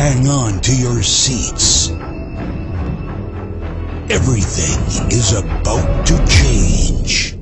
hang on to your seats. Everything is about to change.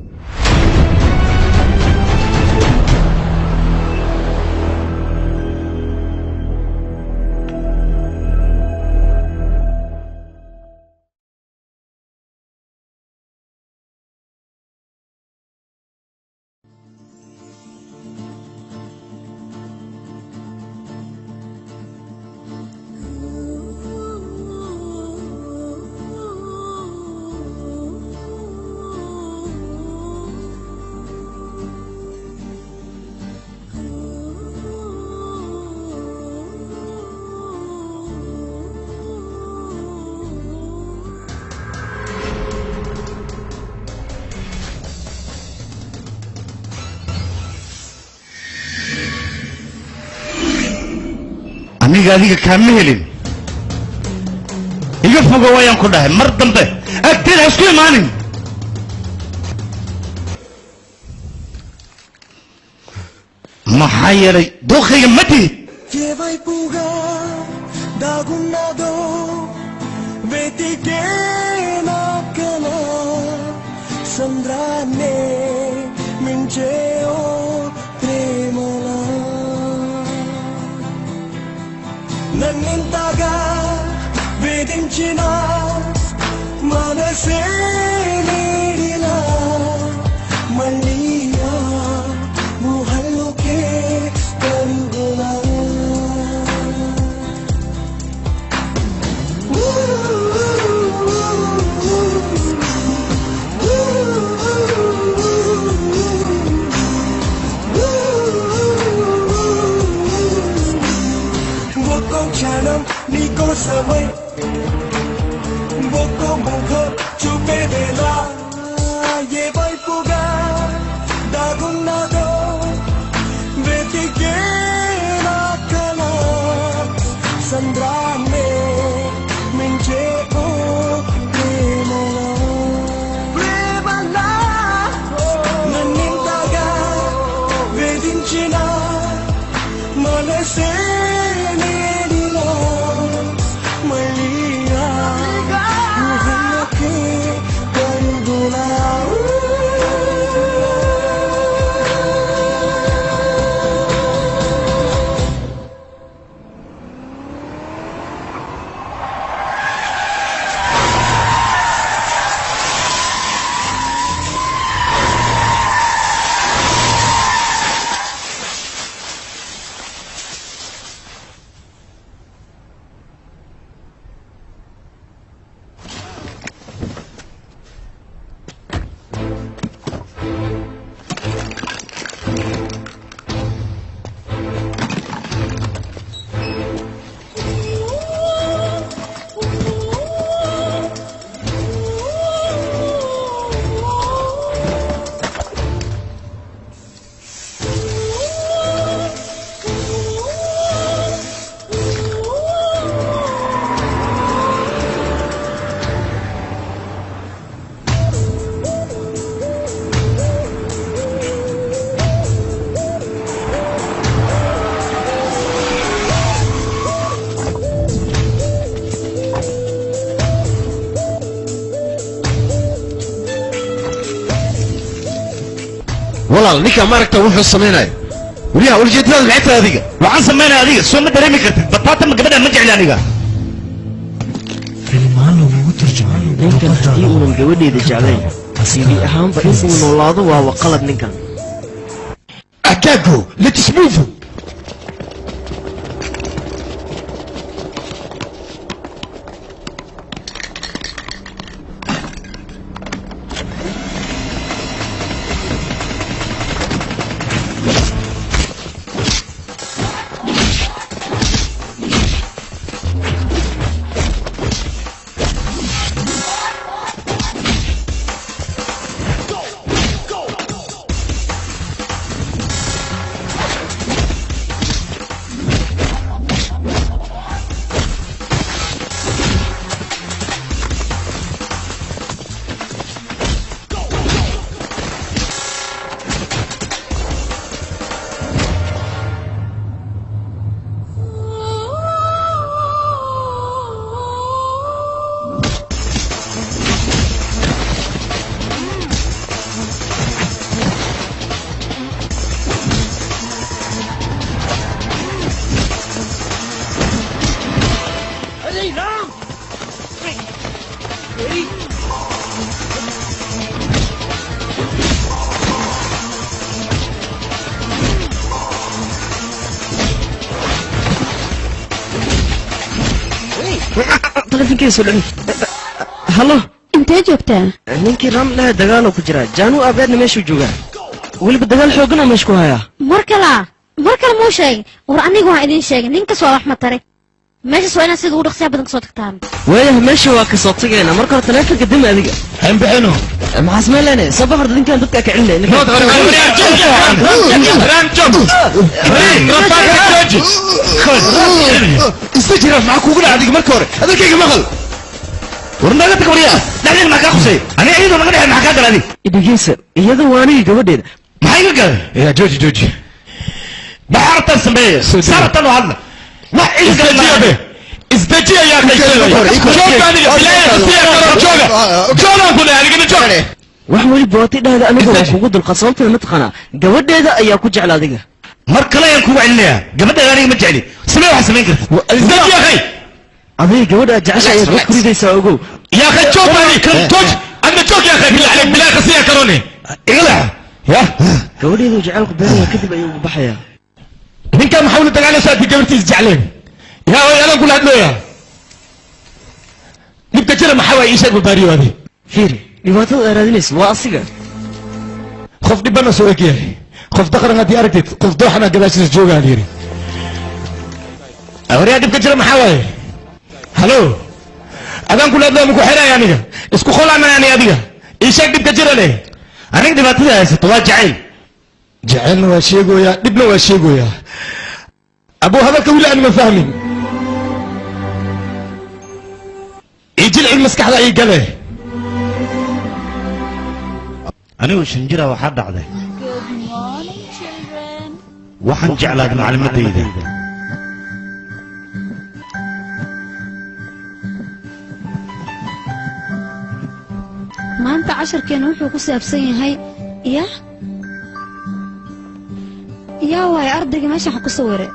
aniga adiga kaama helin iga fogo wayaan ku dhahay mar dambe agteeda isku imaanin maxaa yeelay dookhayga ma tihid ఏవైపుగా దాగున్నాదో వెతికే నా కల సంద్రాన్నే మించే ఓ ప్రేమలా నన్నింతగా వేధించిన మనసే నీడిలా మళ్ళీ ఊహల్లోకే పరుగులా ఒక్కో క్షణం నీకోసమై ఒక్కో ముఖం చూపేదేలా ఏ వైపుగా దాగున్నదో వెతికే నా కల సంద్రాన్నే మించే ఓ ప్రేమలా నన్నింతగా వేధించిన మనసే నీడిలో మళ్ళీ ఊహల్లోకే పరుగులా walaal ninka maaragta wuxuu sameynay waliya wajidada lacagta adiga waxaan sameynay adiga soo ma dareemi kartid bataata ma gabadha ma jecel aniga filmaan lagu turjumay ninkan haddii uunan gabadheeda jeclayn sibi ahaanba in uu noolaado waa qalad ninkan akago let's move telefonkiisu dhan hallo intee joogtaa ninkii ram laha dagaal ku jira jaanu abeedna meeshuu joogaa weliba dagaal xoogana meesha ku hayaa mar kale muu sheegay war anigu waan idin sheegay ninkas waa wax ma taray meeshaas waa inaad sida ugu dhaqsiya badan kasoo tagtaan waayaha meesha waa kasoo tagayna marka hore telefonka dimi adiga hayn bixino maxaa samayn leene sabab horta ninkan dadka ka celinay istajira maxaa kugu dhaca adiga marka hore hadalkayga maqal warnaga tagawariya dhaxdeen maxaa kaa khusay aniga iyadoo naga dhexay maxaa kaa gala adig idhegeysa iyada waa anigii gabadheeda maxaa iga galay ya jooji baxartan sameeye saartan oo hadla wax iga galay isdaji ayaa wax weliba waati dhahda aniga waa kugu dulqad sababtana mataqaanaa gabadheeda ayaa ku jecla adiga mar kale ayaan kugu celinayaa gabadheeda aniga ma jecli samee waxaa samayn karta isdaji akhay adiga gabadha jecesha ayaad wax ku ridaysaa ogow يا اخي تشوف توج عندنا توج يا اخي بالله عليك بالله خصيه كروني اقلع يا gabadheedu jacaylku beeraya kadib ayuu ugu baxayaa ninkan maxaa ula dagaalaysaa ti gabartiis jecleen yaa way alan kula hadlooya nibka jira maxaa waa ii sheeg baariyoode fiiri dhibaatada aad raadinaysa waa asiga qof dhibana soo eegyahay qof daqran haddii aragtid qof dooxana gadaashiisa jooga aan yiri awriyaa dhibka jira maxaa waaye halo adaan kula hadlooya maku xiraya aniga isku kholaanayani adiga ii sheeg dhibka jira leh aniga dhibaatada haysato waa jacayl jacaylna waa sheegoyaa dhibna waa sheegoyaa abuu hadalka wili aan ma fahmin ijilcig maskaxda ii gale anigu shanjira waxaa dhacday waxaan jeclaaday maclimadayda maanta casharkeena wuxuu ku saabsan yahay yaa waaye ardayga meeshan wax ku sawire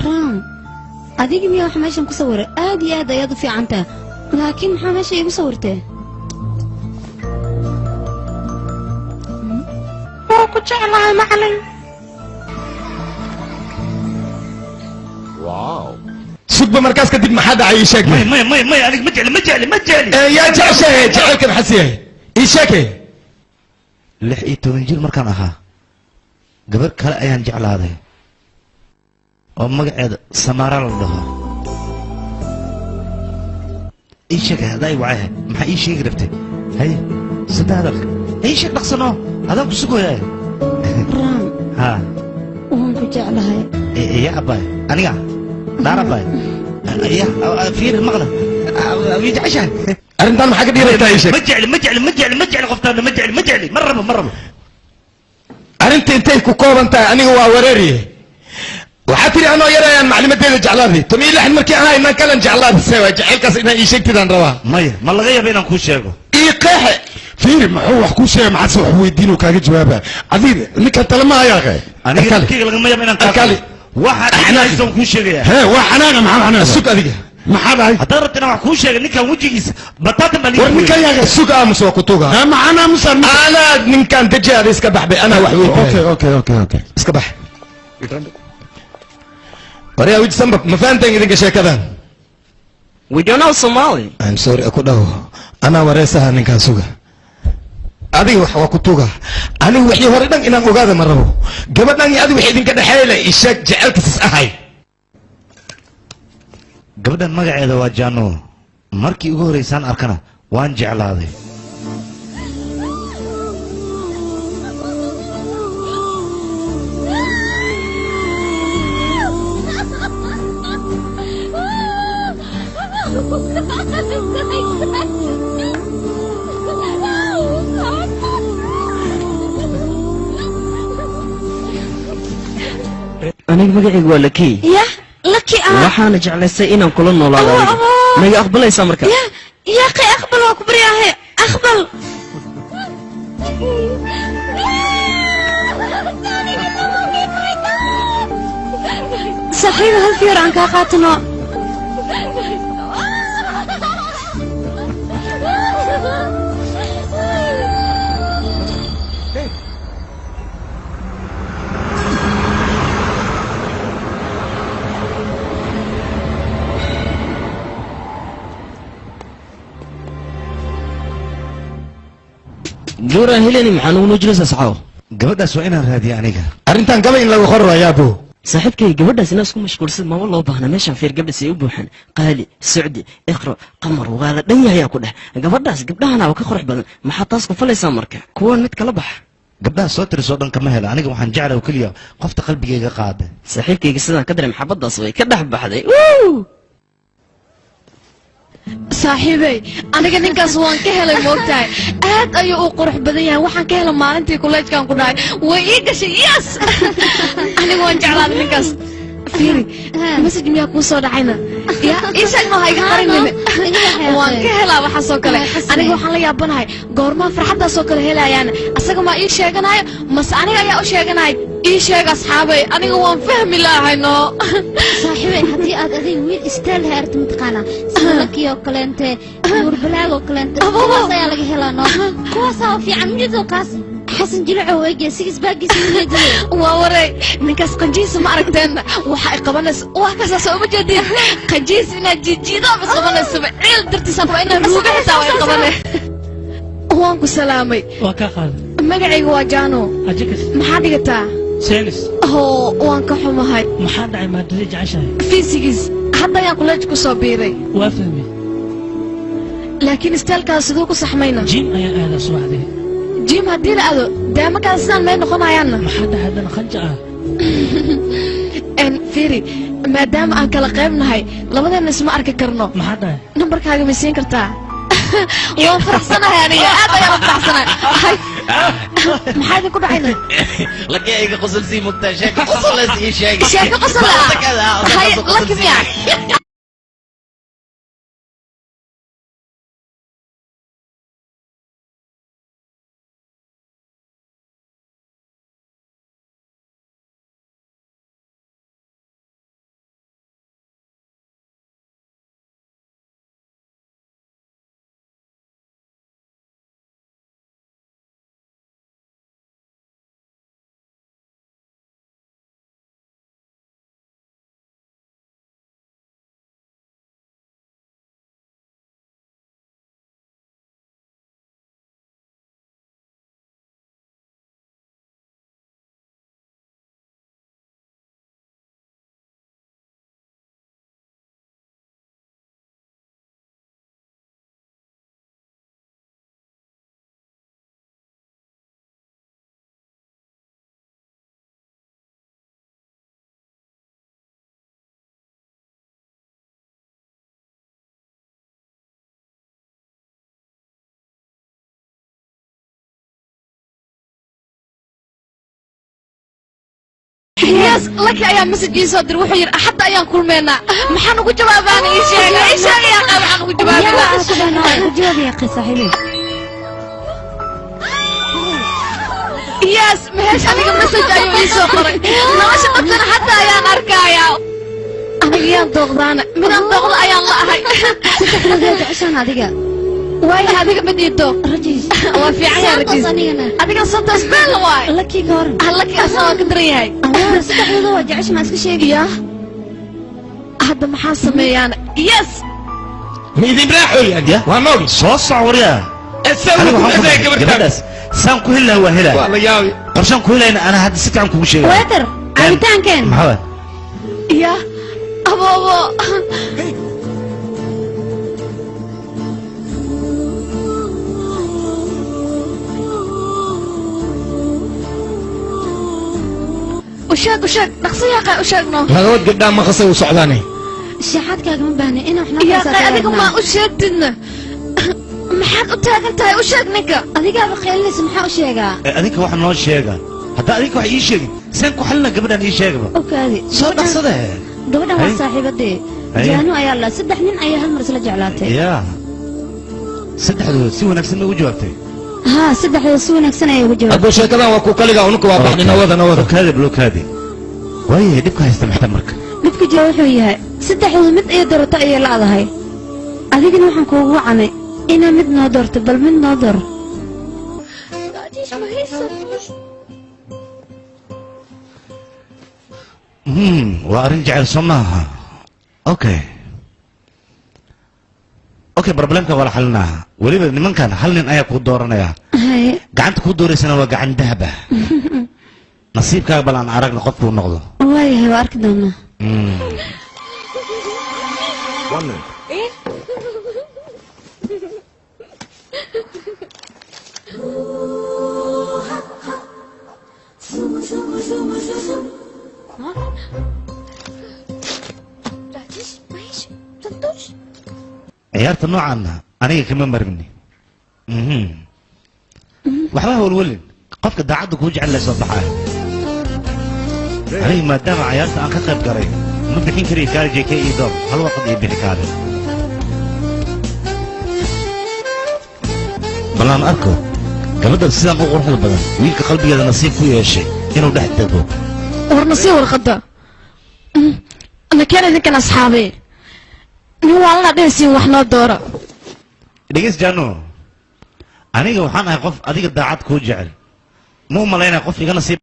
raam adiga miyaa wax meeshan ku sawire aad iyo aad ayaad u fiicantaa laakiin maxaa meesha iigu sawirtee waa ku jeclahay macalin sugba markaas kadib maxaa dhacay ii sheeg may anig ma jecli yaa jeceshahay jecelkan xasiyahay ii sheegay 16 jir markaan ahaa gabar kale ayaan jeclaaday oo magaceeda samaara la dhaho ii sheegay haday wacay maxaa ii sheegi rabtay hay saddex ii sheeg dhaqsano adaan ku sugoyaa raam ha waan ku jeclahay yaa abay aniga daarabay يا فير المغرب يتعشى أرنتان حاجة دي ريتا يشك مجعل قفتان مجعل مرة أرنت انتهي كوكوب انت أنا هو وريري وحتى أنا يرى يعني معلومة دي جعلاني تميل لحن مركي أنا ما كان جعلان سوى جعل كاس إنها يشك تدان روا ما لغاية بينا نكون شيكو إيه قاحة فير ما هو حكون شيء مع سوى هو يدينه كاجي جوابه عزيز إنك أنت لما يا أخي أنا كي لغاية بينا أكالي واحد احنا يسون كل شيء ها واحد انا محمد السوق هذيك ما حدا هاي حضرت انا كل شيء نكا وجهي بطاطا مليون ورنيكا يا السوق امس وكتوغا ها معنا مسلم انا من كان تجي هذا اسكبح بي انا وحوي اوكي اسكبح وريا وجه سمبك ما فهمت انك شيء كذا we don't know Somali I'm sorry اكو داو انا وريسها نكا سوغا adiga wax waa ku tuuga anigu wixii hore dhan inaan ogaada ma rabo gabadhan iyo adigu wixii idinka dhaxeeyay ishaag jecelkiis ahay gabadhan magaceeda waa Jano markii ugu horeysaan arkana waan jeclaaday aniga magacaygu waa Lucky Lucky waxaana jeclaystay inaan kula noolaado naga aqbalaysaa marka يا أخي أقبل وأكبر يا أخي أقبل صحيح هل في رانك قاتنا جورا هيلاني محانو نجلس أصحابه gabadhaas waa inaan raadiya aniga arrintan gaba in lagu qoro ayaa buu صاحبكي قبل ناس كم مشكور سد ما والله بهنا ماشي في قبل سيبوحن قالي سعدي اقرا قمر وقال دنيا يا كله قبل ناس قبلها انا وكخرج بدن ما حطاسكم فليس مركه كون مد kala bax gabdhaha soo tirisoo dhan kama hela aniga waxaan jeclahay kaliya qofta qalbigayga qaada صاحبكي sidaan ka dareem xabadaas way ka dhax baxday saaxiibay aniga ninkaas waan ka helay moogtahay aad ayuu u qurux badan yahay waxaan ka helay maalintii kolleejkan ku dhahay way ii gashay yes aniga waan jeclaaday ninkaas fiiri message miyaa kuu soo dhacayna ya ii sheeg ma hayga qarinine waan ka helaa waxaasoo kale aniga waxaan la yaabanahay goormaa farxaddaasoo kale helayaan asaga maa ii sheeganayo mase aniga ayaa u sheeganahay ii sheeg asxaabay aniga waan fahmi lahayno saaxiibay haddii aad adiga wiil istaal heerta mataqaanaa salakii oo kaleente nuurbalaag oo kaleente kuwaas ayaa laga helaa noo kuwaasaa fiican midoo kaas xasan jilaco weege sigis baagiisa weege waa waray ninkaas qanjiisa ma aragteen waxa ay qabanayso waa kasaas uma jeedin qanjiis inaad jiijiido ma qabanayso ciil dartiisa waa inaad ruuga xitaa way qabanay waan ku salaamay waa ka qaad magacayga waa jaano ajikas maxaa dhigataa seenis waan ka xumahay maxaa dhacay maadada jeceshahay fiisigis hadda ayaan kuleej ku soo biiray waa fahmay laakiin istaalkaas siduu ku saxmayna jim ayaan aadaa subaxdii jim haddii la aado daamakaas sidaan may noqonayaanna maxaa dhacay haddana khanja ah fiiri maadaama aan kala qayb nahay labadeena isma arki karno maxaa dhacay nambarkaaga ma siin kartaa waan faraxsanahay aniga aad ayaan u faraxsanahay maxaa idinku dhacayna laki ayga qosol sii mugtaa sheeko qosolees ii sheeg sheeko qosol hay laki miya ياس لك يا مسج يصدر وحير أحد أيام كل منا ما حنو جواب أنا إيش يا قال حنو جواب يا سبحان جواب يا أخي صحيح ياس مهش أنا مسج أيوة يسوقري ناش قدنا حتى أيام أركايا أنا أيام ضغطانة من الضغط أيام الله هاي ستحنا ذات عشان هذيك واي هذيك بدي تو رجيس وفي عيال رجيس هذيك صوت سبل واي لكي كور هلكي أصلا كدري هاي الله ستحنا ذات عشان ما اسكت شيء يا هذا محاسمة يعني يس ميدي براحو يا وانوغي soo soc waryaa gabadhaas saan ku heli lahaa waa helaa والله ياوي qorshaan ku helayna ana hadda si fiican kugu sheegay ويتر عبيتان كان maxaa يا أبو وشاك نقصيها قا وشاكنا لغود قدام ما خسوا صعداني الشحات كاغما باهني انا وحنا يا قا أديك ما وشاكتنا محاد أتاك أنت وشاكنك adiga baqeelis maxaa u sheegaa adinka wax noo sheega hadda adinka wax ii sheegin saan ku xalina gabadhan ii sheegaba okaadi soo dhaqsade gabadhan waa saaxiibadee jaanu ayaa la saddex nin ayaa hal mar isla jeclaatay yaa saddexdood si wanaagsan ugu jawaabtay ها سدح يسوونك سنة يوجد أبو شيكدا وكوكاليغا ونكو وابحني نوذا بلوكادي وايه دبك هايستا محتمرك دبك جوحو ياهي سدح مد اي درتا اي لا هاي أذيك نوحن كوغو عني إنا مد نودرت بل مد نودر وارنجع الصماها اوكي بروبلمك ولا حلناها وليبا من كان حلن ايا كو دورنيا haye gacanta kuu dooraysana waa gacan dahab ah nasiibkaaga bal aan aragna qofkuu noqdo waayahay waa arki doonaa ciyaarta noocaana aniga kama marmini waxba hawlwalin qofka daacadda kuu jecel la soo baxaa aniga maadaama ciyaarta aan ka qayb galay ma bixin kariyo kaali jk iyo doob hal waqad iyo bixi kaale bal aan arko gabadhan sidaan u quruxda badan wiilka qalbigeeda nasiib ku yeeshay inuu dhex dego warna sii warqadda ana keen idinkan asxaabee nin waa la dhehaysiin wax noo doora dhegeys jaano aniga waxaan ahay qof adiga daacad kuu jecel ma u malaynaya qof iga nasiib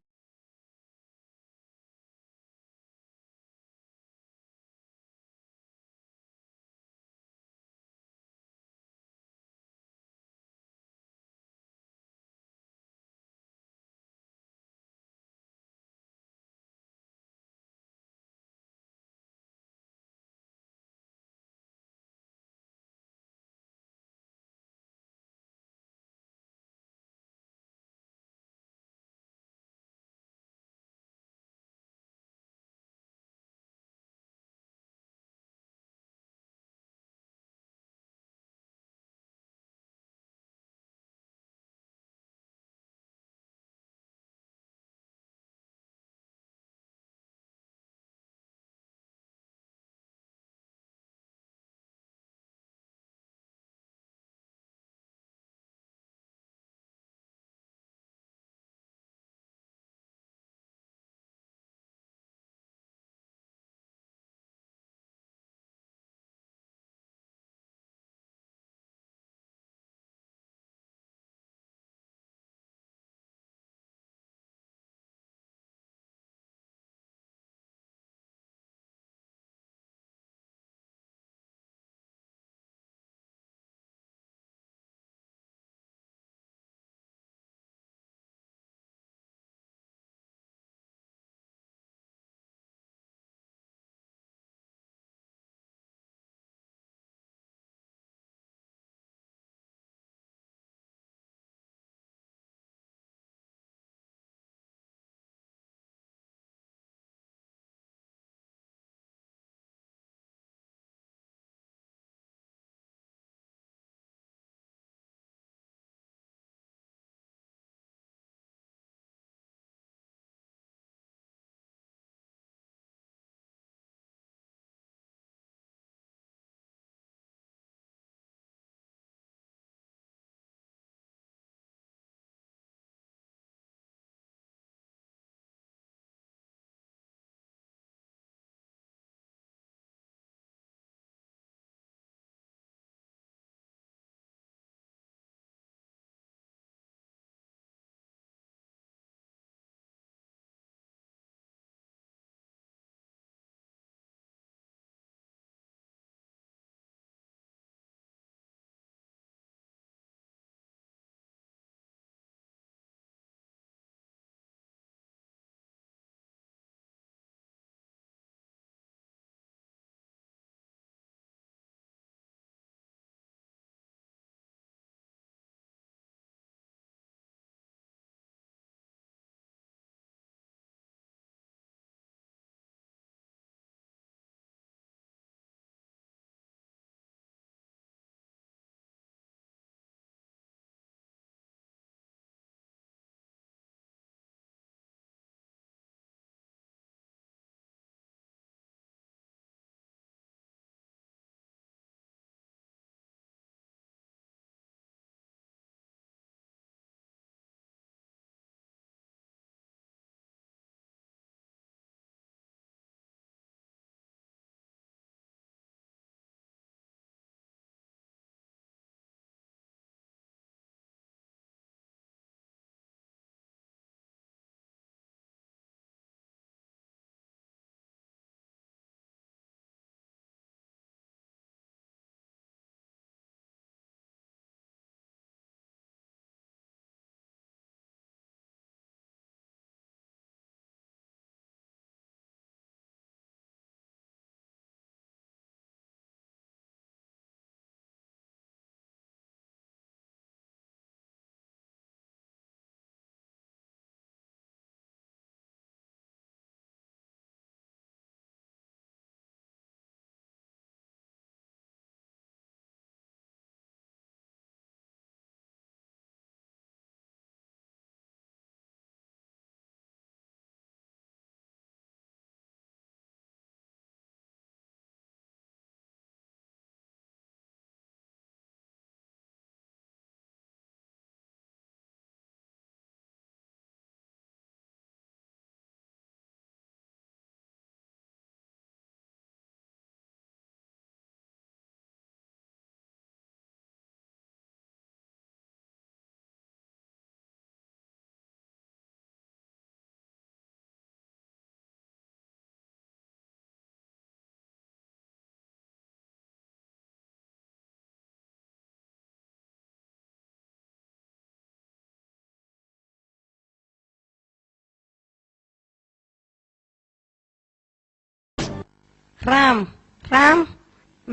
raam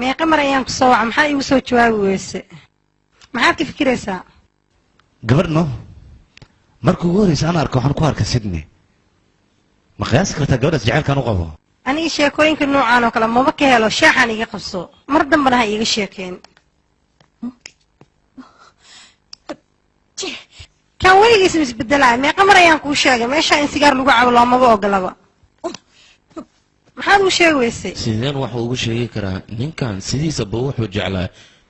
meeqa mar ayaan ku soo waca maxaa iigu soo jawaabi weyse maxaad ka fikiraysaa gabadhno markuu ugu horeysa aan arko waxaan ku arkay Sydney ma qiyaasi kartaa gabadhaas jacaylkaan u qabo aniga sheekooyinka noocaan oo kale maba ka helo shaaxan iga qabso mar dambana ha iiga sheekeen kan weligiis isbedelaya meeqa mar ayaan kuu sheegay meesha in sigaar lagu cabo loomaba ogolaba maxaad u sheegaysay sideen wax ugu sheegi karaa ninkan sidiisaba wuxuu jeclaa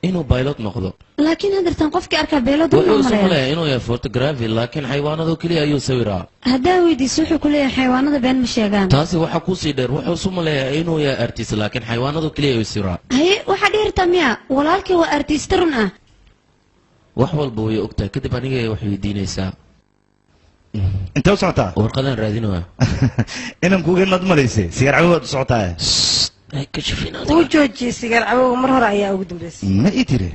inuu pilot noqdo laakiin hadartan qofkii arkaa beeladu wuxuu sameeyay inuu yahay photography laakiin xayawaanadu kaliya ayuu sawiraa hadaa weydiiso wuxuu ku leeyahay xayawaanada been ma sheegaan taasi waxa ku sii dheer wuxuu sumaleeyaa inuu yahay artist laakiin xayawaanadu kaliya ayuu sawiraa haye waxa dheerta miya walaalkii waa artist run ah wax walba way ogtahay kadib aniga wax weydiinaysaa انت وصعتها ورقدان رادينها انا نقول ما تمريسي سيجار عود صعتها هاي كشفين هذا وجوجي سيجار عود مره رايا اقدم بس ما يتري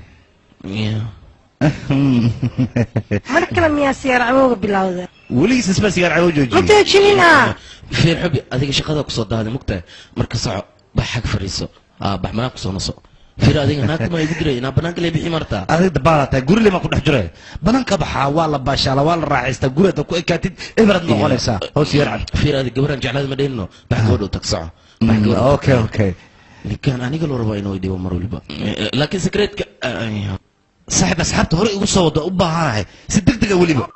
مركلم يا سيجار عود بلاوده وليس اسمه سيجار عود جوجي ما تجينا في الحب هذيك شقده قصد هذا مقطع مركز صعب بحق فريسو بحماك صنصو في هذه هناك ما يقدر إن بنانك اللي بيحمي مرتا هذه دبارة قول لي ما كنت حجره بنانك بحا والله باشا والله راح يستقول تكو كاتد إبرد مغلسة هو سيرعن في هذه قبران جعل هذا مدينه بحكوا تقصع اوكي اللي كان أنا قالوا ربعي إنه يدي ومروا لبا لكن سكريت صاحب أصحابته هو يوصل أبا هاي صدق تقولي بقى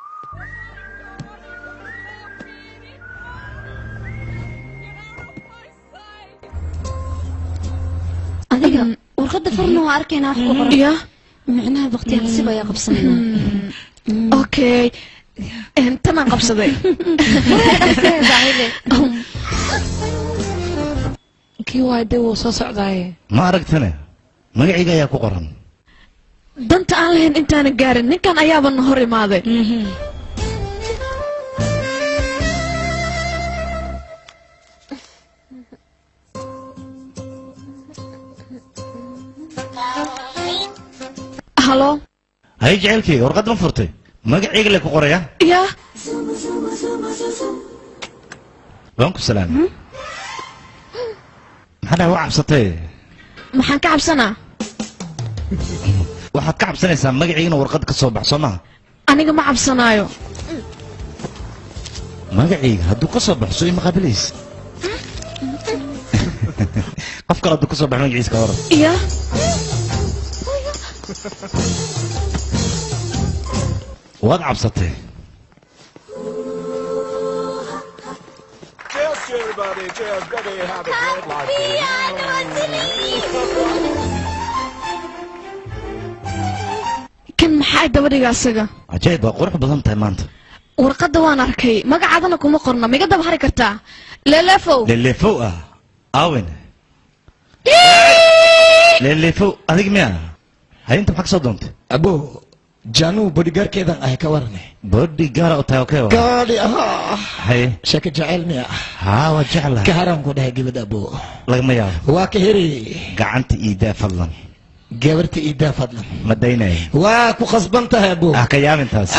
adiga warqada farno waa arkayna wax ku qoran ya macnaha waqtiga si baa qabsanayna okay tamaan qabsaday kii waa dee wuu soo socdaaye ma aragtane magacayga ayaa ku qoran danta aan lahayn intaanan gaarin ninkan ayaaba na hor imaaday هلو هاي جعلكي ورقد ما فرتي ما قاعد لك قريه يا وانكم سلام هذا هو عبسطي maxaan ka cabsanaa waxaad ka cabsanaysaa magaciina warqad ka soo baxso ma aniga ma cabsanaayo magaciiga hadduu ka soo baxso ima qabilays qof kale hadduu ka soo baxo magaciisa ka hor iya waad cabsatay kan maxay dabadhiga asaga cajaa'ib waa qurux badan tahay maanta warqadda waan arkay magacaadana kuma qorna miga daba hari kartaa lelefow lelefow ah awen lelefow adig miya hay inta maxaa ka soo doontay abo januu bodyguardkeedan ahay ka warane bodyguard oo tahay okay gaadhi hay shaka jacayl miya haa waa jeclahay ka haram ku dhahay gabadha abo lagama yaabo waa ka heri gacanta iidaa fadlan gabarta iidaa fadlan ma daynay waa ku khasban tahay abo ka yaamintaas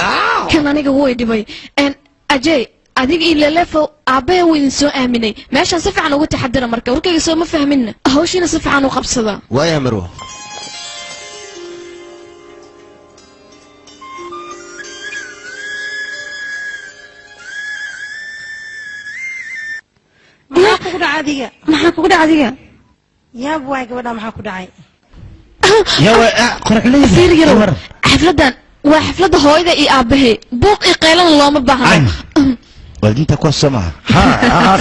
kan aniga way dhibay ajay adiga iyo lelefow aabbahe wuu idin soo aaminay meeshaan si fiican ugu taxadira marka warkayga soo ma fahminna hawshiina si fiican u qabsada waaya marwo maxaa kugu dhacay adiga maxaa kugu dhacay adiga yaab waay gabadha maxaa ku dhacay fiir yarow xafladan waa xafladda hooyada iyo aabbahe buuq iyo qaylana looma baahno wadinta ku soma ha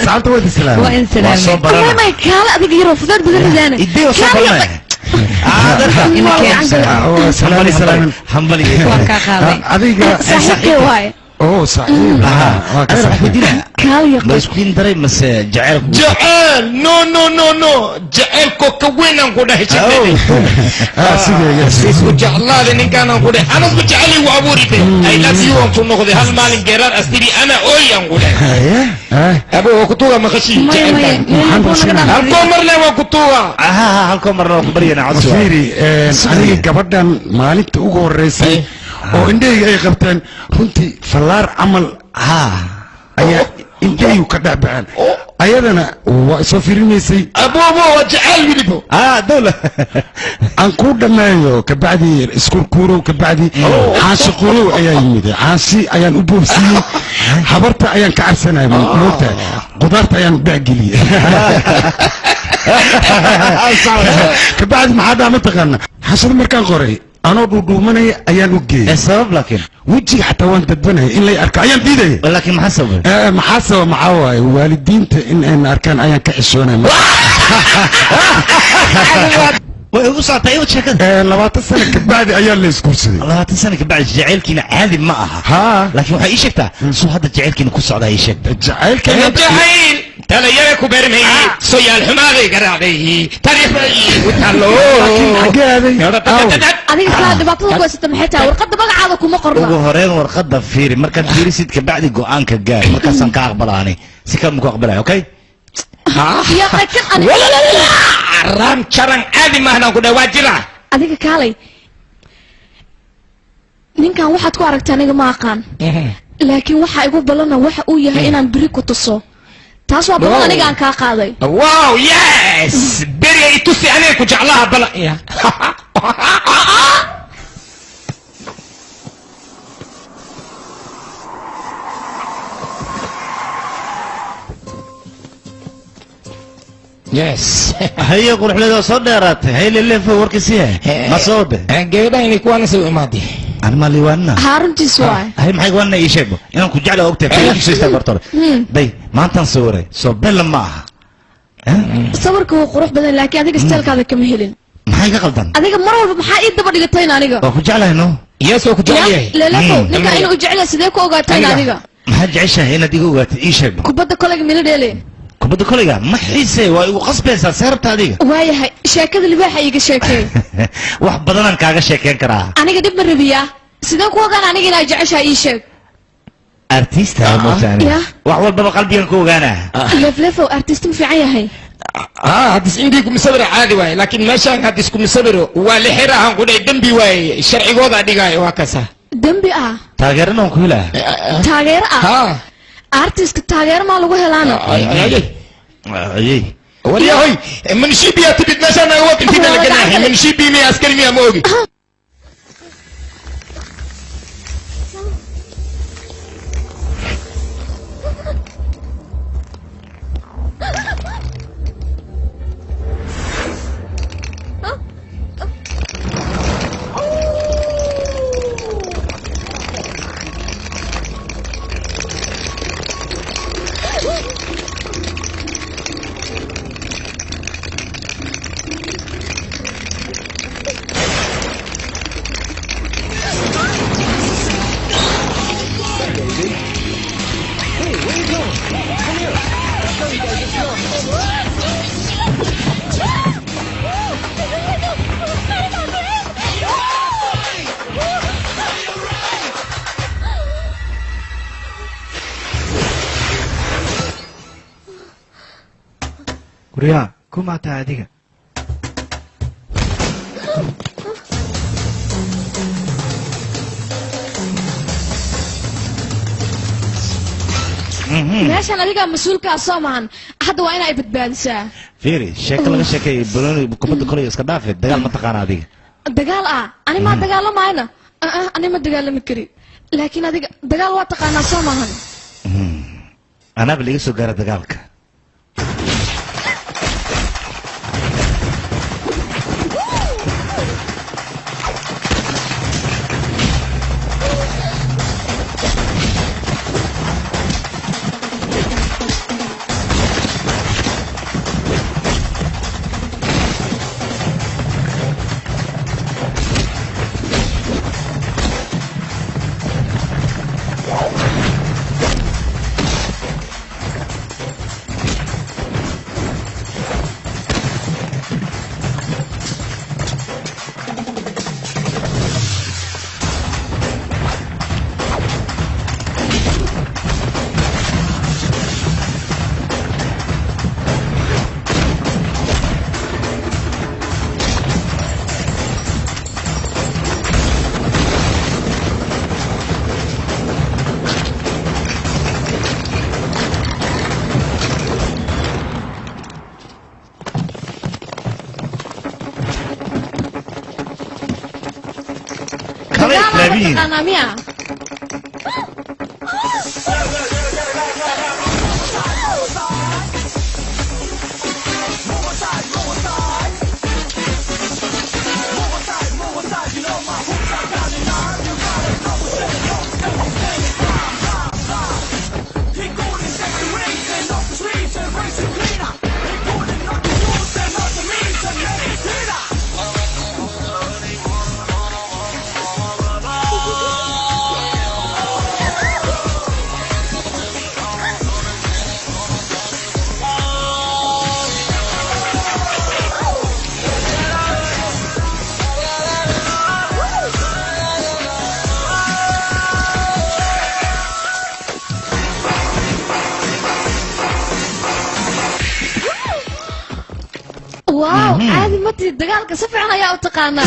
saanta wadi salaam waa in salaam ma kaala adiga yarow fudaad badan ridaana idii soo barnaa hambali salaam hambali waa ka qaaday adiga saaxiibkay waay oo saaxiib waa ka saaxiib kaal yaqaan ma isku daray mase jacayl jacayl no jacayl ko ka weyn aan ku dhahay jacayl sidee isku jaclaade ninkaan aan ku dhahay ana isku jacayl igu abuuri be ay love you aan ku noqday hal maalin geerar astiri ana ooy aan ku dhahay abo ku tuuga maqashi halko marle waa ku tuuga halko marle waa ku bariyana codsi fiiri aniga gabadhan maalinta ugu horeysay oo indhahayga ay qabteen runtii fallaar camal ayaa indhahaygu ka dhexbaxeen ayadana waa soo fiirinaysay abuubo waa jecel wilibo dawla aan ku dhameeyo kabacdi iskurkuurow kabacdi xaashi qurow ayaa yimid xaashi ayaan u boobsiiyey habarta ayaan ka cabsanay moogta qudaarta ayaan baageliyey kabacdi maxaa dhaa mataqaana xashada markaan qoray anoo dhuudhuumanaya ayaan u geeyey sabab laakiin wejiga xataa waan dadbanaya in lay arko ayaan diidaya laakiin maxaa sabab maxaa sabab maxaa waaye waalidiinta in ayna arkaan ayaan ka xishoonaya way ugu socotay iwad sheekada 20 sano kabacdi ayaa la isguursaday 20 sano kabacdi jacaylkiina caadi ma aha laakiin waxay ii sheegtaa soo hadda jacaylkiina ku socda ii sheeg jacaylkiina jacayl talayare ku beermay soo yaal xumaaday garaacday taariikhdii witaalo adiga saa dhibaatada ku haysata maxay tahay warqadda magacaada kuma qorna ugu horeen warqadda fiiri markaad fiirisid kabacdi go'aanka gaar markaasaan ka aqbalaani si kale muku aqbalay okay يا قتل أنا لا لا لا رام شرن عادي ما هنا كده واجرة أديك كالي نين كان واحد كو عرفت أنا ما أقان لكن واحد يقول بلنا واحد أويا هنا بريكو تصو تاسوا بلنا أنا كان كاقاضي واو يس بري تسي أنا كجعلها بلا يا يس هي قرح لها صوت دارات هي اللي في ورك سيها ما صوت جيدا إني كوانا سوي ماضي أنا مالي وانا هارون تسوى هي محي وانا يشبه أنا كنت جعله وقتها في سيستم برطول داي ما أنت نصوري صوب بلا معها صورك هو قروح بدل لكن أديك استيلك هذا كم هيلين محي غلطان أديك مرة محي إيد دبر لقيتين أنيقا وكنت جعله هنا يس وكنت جعله لا لا فو نكا إنه جعله سيديك وقاتين أنيقا محي جعشة هنا ديقو قات يشبه كبدا كولك ميلي ديلي كبدا كوليغا ما حيسي وقصبيسا سيربتا adiga waayahay sheekada libaaxa iga sheekay wax badan aan kaaga sheekeen karaa aniga dib ma rabiya sidoo ku ogaan aniga inay jeceshahay ii sheeg artista mootani wax walba qalbigan ku ogaana leflefo artist mu fiican yahay hadis indii kum sabir caadi waay laakiin meeshaan hadis kum sabiro waa la xirahan quday dambi waay sharcigooda dhigay waa kasa dambi taageerana ku helaa taageer artist taageer ma lagu helaana ayay wariya hoy man shibiya tibid meeshaan ay waqti inta la ganahay man shibi mi askari mi amoogi Kuriya, kuma ta adiga. meeshan adiga mas'uulka soo maahan hadda waa inay badbaadisaa fiiri sheeko laga sheekay baloni kubadda kolay iska dhaafay dagaal ma taqaan adiga dagaal ani ma dagaalamayna ani ma dagaalami kari laakiin adiga dagaal waa taqaanaa soo maahan anaa bal iga soo gaara dagaalka yihiin taqaanaa miya واو عادي ما تدي دقالك سفع أنا يا أتقانا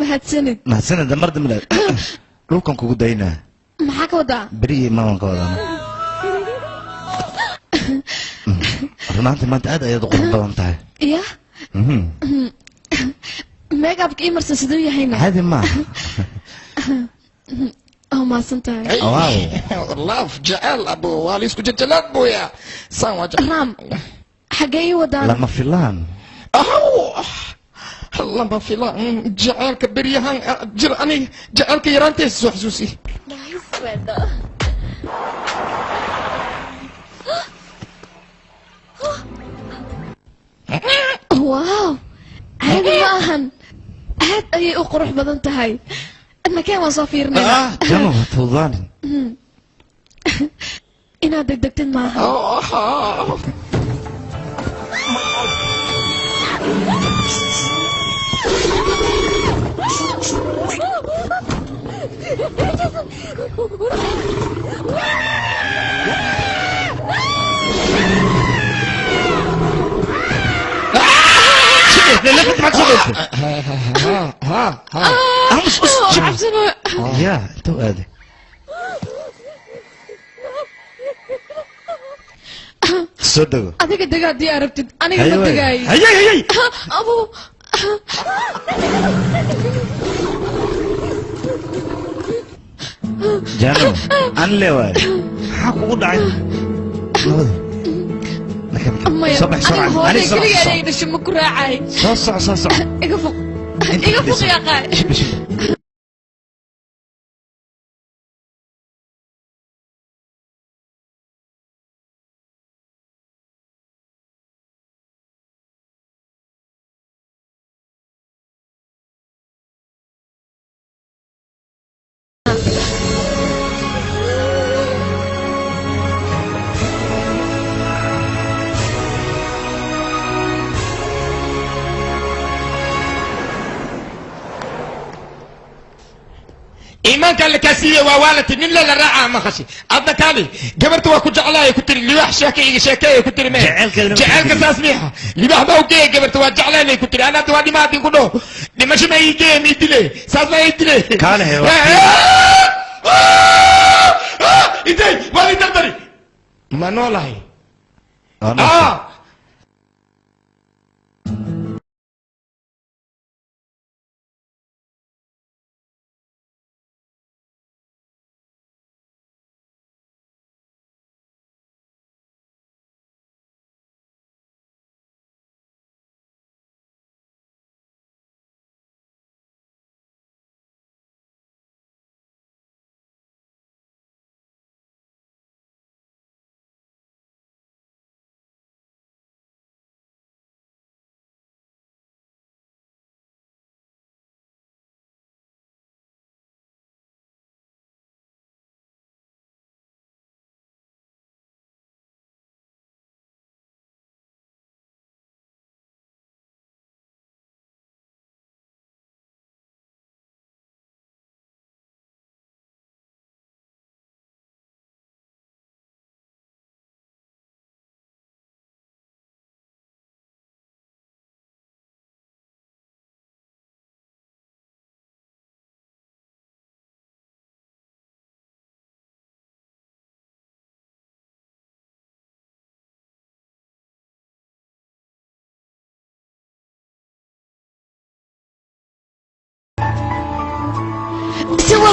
mahadsanid mahadsanid mar dambe dhulkan kugu daynaa maxaa ka wadaa berihii maaman ka wadaa runaantii maanta aad ayaad u qurux badan tahay iya meegabka ii marsan siduu yahayna caadi ma oo maasan tahay laaf jecel abo waa laisku jajalaad booya saan waa raam xaggee ii wadaan lama filaan lama filaan jaceelka beryahan jir aniga jaceelka yaraanteesa soo xasuusi waaw caadi ma ahan aad ayay u qurux badan tahay makeen waan soo fiirnayna jano tuudaanin inaad degdegtid maaha لفت معك صديقتي امس يا انت وادي صدق adiga dagaa dii arabtid aniga ma dagaay هي abo جانو انا ليه واي حقو دعي صبح سرعة أنا كلي أنا نشم كراعي صح إقفق يا قاي إيمانك اللي كاسية ووالتي من لا راعة ما خشي أبدا كالي قبرت وكنت على كنت اللي واحد شاكي كنت لي جعلك تسميحة اللي واحد أوكي قبرت وجعل لي كنت أنا توادي ما أدين كله دي مش ما يجي ميدلي ساز ما يدلي كان هي إنتي ما يدري ما نولاي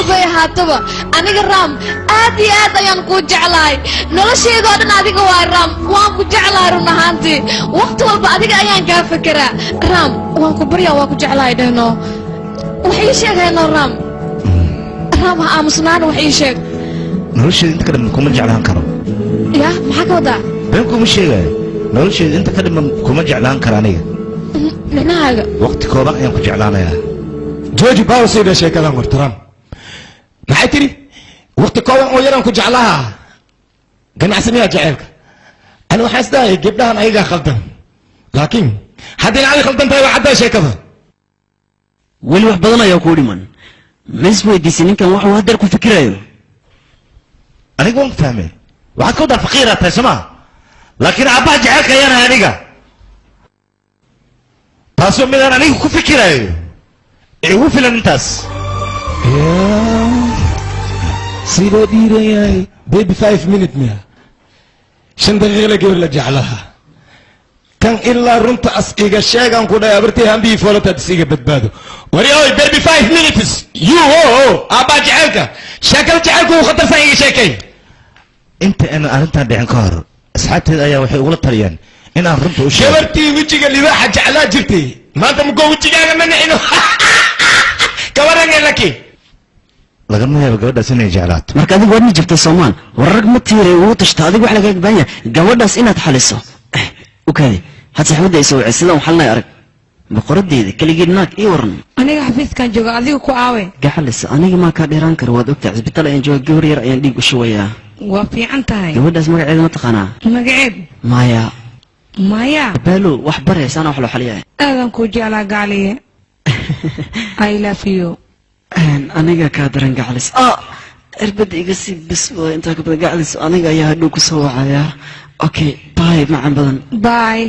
walbay ahaataba aniga raam aad iyo aad ayaan kuu jeclahay nolosheedoo dhan adiga waay raam waan ku jeclahay run ahaantii waqti walba adiga ayaan kaa fekeraa raam waan ku baryaa waa ku jeclahay dhehno wax ii sheeg hayno raam raam ha aamusnaana wax ii sheeg nolosheeda inta ka dhiman kuma jeclaan karo ya maxaa ka wadaa been kuma sheegayo nolosheeda inta ka dhiman kuma jeclaan karo aniga micnahaaga waqti kooban ayaan ku jeclaanayaa jooji baawo sii dhee sheekadan wartaram maxay tidhi waqti kooban oo yaraan ku jeclaha ganacsamiyaa jaceylka ani waxaan isdahayay gabdhahan ayagaa khaldan laakiin haddayna adi khaldan tahay waa caddaa sheekada weli wax badan ayaa kuu dhiman ma isweydiisay ninkan waxuu haddeer ku fikirayo aniga waan fahmay waxaad ka wadaa faqiiraa tahay somaa laakiin aabbaha jaceylka ayaanahay aniga taasoo midaan aniga ku fikirayo igu filan intaas sidoo dhiiran yahay baby 5 minute miya 5 daqiiqla gabar la jeclaha kan ilaa runta as iga sheegan ku dhahay abartay hambii foolataad is iga badbaado wari oy baby 5 minutes you aabbaha jaceylka sheekada jaceylku uu khatarsan iga sheekay inta aan arrintan dhicin ka hor asxaabteeda ayaa waxay ugula taliyeen in aan runta u sheego gabartii wejiga libaaxa jeclaa jirtay maanta mugoo wejigaaga ma nicino kawaranga laki lagama yaabo gabadhaas inay jeclaato marka adigu waad ma jirta soomaan wararag ma tiiray ugu tashta adigu wax lagaaga baahan yahay gabadhaas inaad xaliso ukaadi had saxmadda ay soo wacay sidaan xalnay arag boqoradeeda keligeed naag ii waran aniga xafiiskan jooga adiga ku aawe gaxalis aniga maa kaa dheeraan kara waad ogtahay cisbitaal ayaan jooga gabar yar ayaan dhiig u shubayaa waa fiican tahay gabadhaas magaceeda ma taqaanaa magaceed maya maya baalo wax baraysa anaa wax loo xaliyaa aadan ku jeclaa gaaliye I love you aniga kaa daran gacalis irbadda iga sii bis waa intaa ka badan gacalis aniga ayaa hadhow ku soo wacayaa okay bye macan badan bye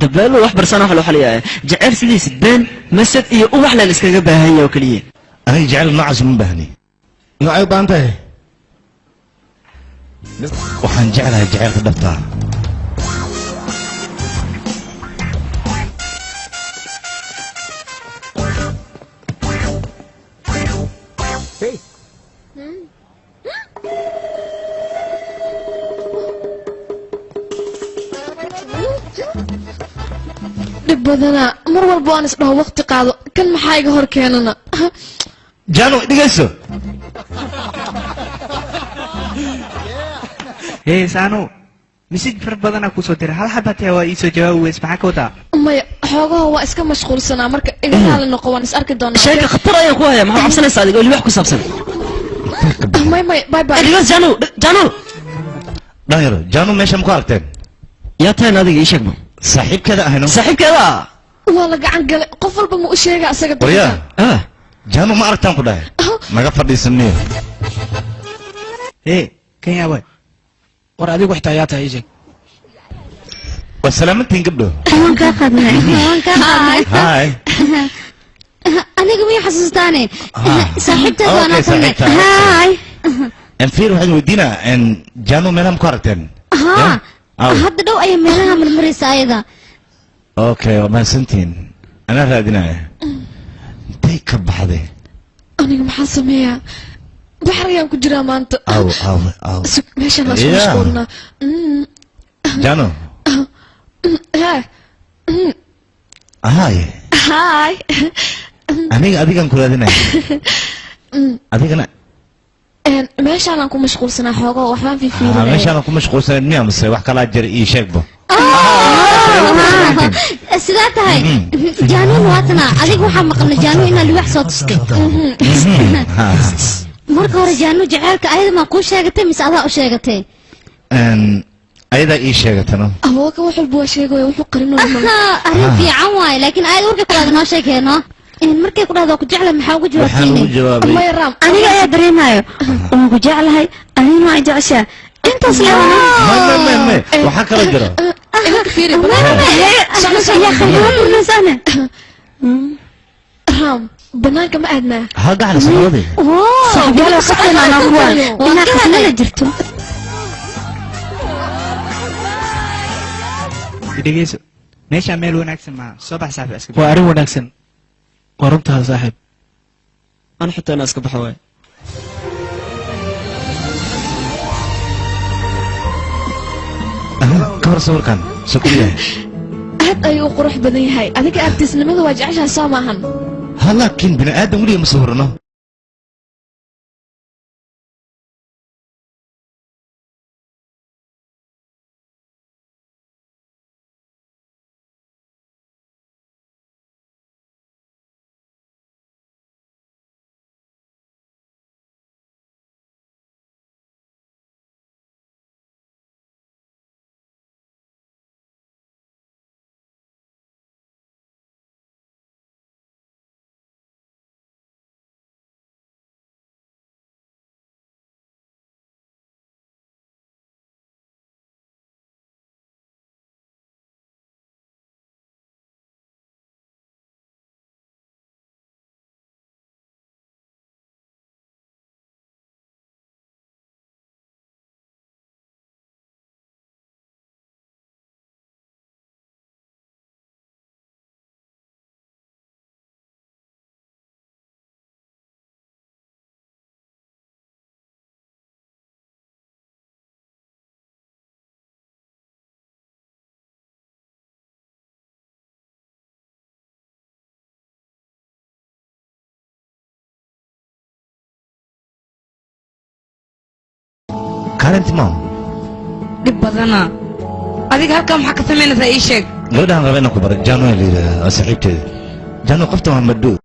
dabaalo wax barsana wax loo xaliyaa jaceyl sidiisa been masad iyo ubax leen iskaga baahan yahay oo keliya aniga jecel noocaas uma baahni noocay u baahan tahay waxaan jeclahay jaceylka dhabtaa dhib badanaa mar walba waan isdhaho waqti qaado kan maxaa iga hor keenana jaano dhigayso hee saano misij far badanaa kusoo dira hal xabatee waa iisoo jawaabi weys maxaa ka wadaa maya xoogaha waa iska mashquulsanaa marka iga raali noqo waan is arki doonaa sheeka khatar ayaan ku hayaa maxaa cabsanaysaa adiga oo wax ku saabsan may may bye bye dhigas jaano jaano dhalinyaro jaano meesha ma ku aragteen yaa tahan adiga ii sheegma saaxiibkeeda ahayno saaxiibkeeda waa la gacan galay qof walba ma u sheega asaga waryaa jaano ma aragtaan ku dhahay naga fadhiisaniyo hee kan yaabay war adigu xitaa yaa tahay ii sheeg waa salaamantiin gabdho waan kaa qadnay waan kaa qadnay hay aniga miyay xasuustaane saaxiibteed Okay, waan aqoonay saaxiibtaa. hay enfiir waxaan weydiinaa jaano meelaha ma ku aragteen haa Aw. hadda dhow ayaa meelaha marmaraysa ayada okay waa mahadsantihiin anaa raadinaya intay ka baxday aniga maxaa sameeyaa baxar ayaan ku jiraa maanta aw aw aw meeshaan lasku Yeah. mashquulnaa jaano hee hay hay aniga adigaan ku raadinaya adigana meeshaanaan ku mashquulsanaa xoogo waxbaan fiifiirinaya meeshaan ku mashquulsanayd miyaa mise wax kalaa jira ii sheegbo sidaa tahay jaanuun waatana adiga waxaa maqalna jaanu inaad liwax soo tustay marka hore jaanu jaceylka ayada maa kuu sheegatay mise adaa u sheegatay ayadaa ii sheegatano awoo kan wax walba waa sheegaya wuxuu qarinaya arrin fiican waaye laakiin ayada waxay ku dhahda noo sheekeeno markay ku dhahdo ku jecla maxaa ugu waxaan ugu jawaabtayne maya jawaabay raam aniga ayaa dareemayo waan ku jeclahay adigna waa jeceshaa intaas may waxaa kala jiro ilanka fiiri raam banaanka ma aadnaa ha gacan saxoodii inaad kasnala jirto dhegeyso meeshaa meel wanaagsan maa soo bax saaxiib iska waa arrin wanaagsan waa runtaada saaxiib ana xitaa inaa iska baxa waay كبر صور كان سكرية aad ayuu u qurux badan yahay adiga artisnimada waa jeceshahay soo maahan لكن بني آدم وليه مصورنا كانت مام dhib badana adiga halkan maxaa ka samaynaysaa ii sheeg gabadhaan raba inaan ku baro jaano la yidhaahdaa saaxiibteeda jaano qofta waa madhow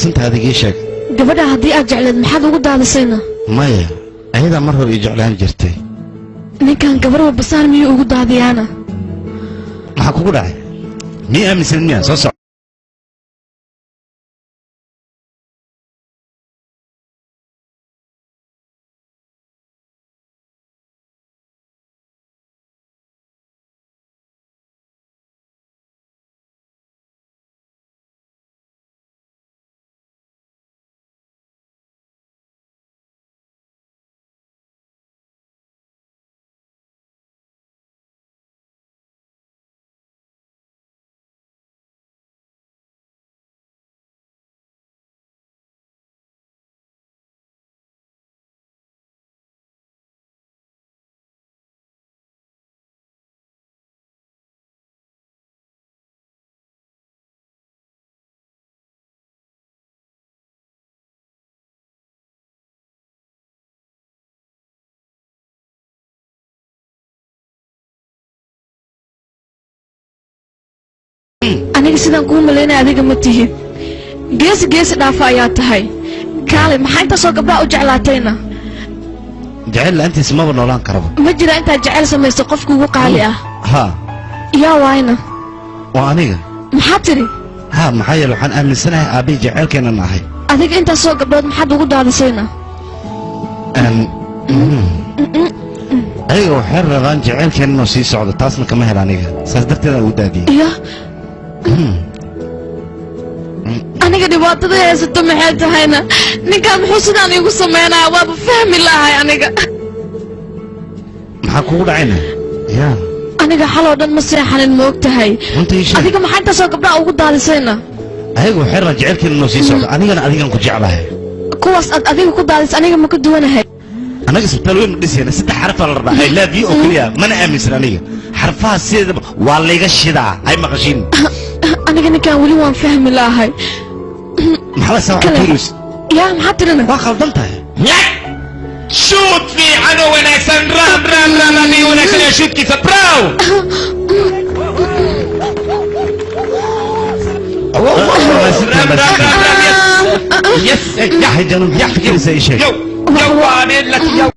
انت هذه ايشك gabadha haddii aad jecleed maxaad ugu daadisayna maya ayada mar hore ii jeclaan jirtay ninkan gabar walba saan miyuu ugu daadiyaana maxaa kugu dhacay mii aaminsan miyaa soo soco aniga sidaan kuu malaynaya adiga ma tihid geesi dhaafa ayaa tahay kaale maxaa intaasoo gabdhaha u jeclaatayna jecel la'aantiisa maba noolaan karaba ma jira intaad jecel samayso qofka ugu qaali ah ها yaa waayna وأنيقا maxaad tiri ها maxaa yeele waxaan aaminsanahay aabbihi jaceylkeena nahay adiga intaasoo gabdhood maxaad ugu daadisayna ayaga waxay rabaan jaceylkeena inuu sii socdo taasna kama hel aniga saas darteed aan ugu daadiyey iyo aniga dhibaatada haysato maxay tahayna ninkaan muxuu sidaan iigu sameynaya waaba fahmi lahay aniga maxaa kugu dhacayna ya aniga xaloo dhan ma seexanin ma og tahay adiga maxaa intaasoo gabdhaha ugu daadisayna ayaga waxay rabaan jaceylkeena inuu sii socdo anigana adigan ku jeclahay kuwaas aad adiga ku daadis aniga ma ka duwanahay anaga isbitaal weyn dhisayna saddex xaraf la rabaa I love you oo kaliya mana aaminsan aniga xarfaha sideedaba waa layga shidaa hay maqashin aniga ninkaan weli waan fahmi lahay maxaa sabab tuuris yaa maxaa tirana waa qaldan tahay shoot fi ano wanaagsan ram ram ram ram wanaagsan ya shoot kiisa brow yes يا حجن يا حجن زي شيء يو يو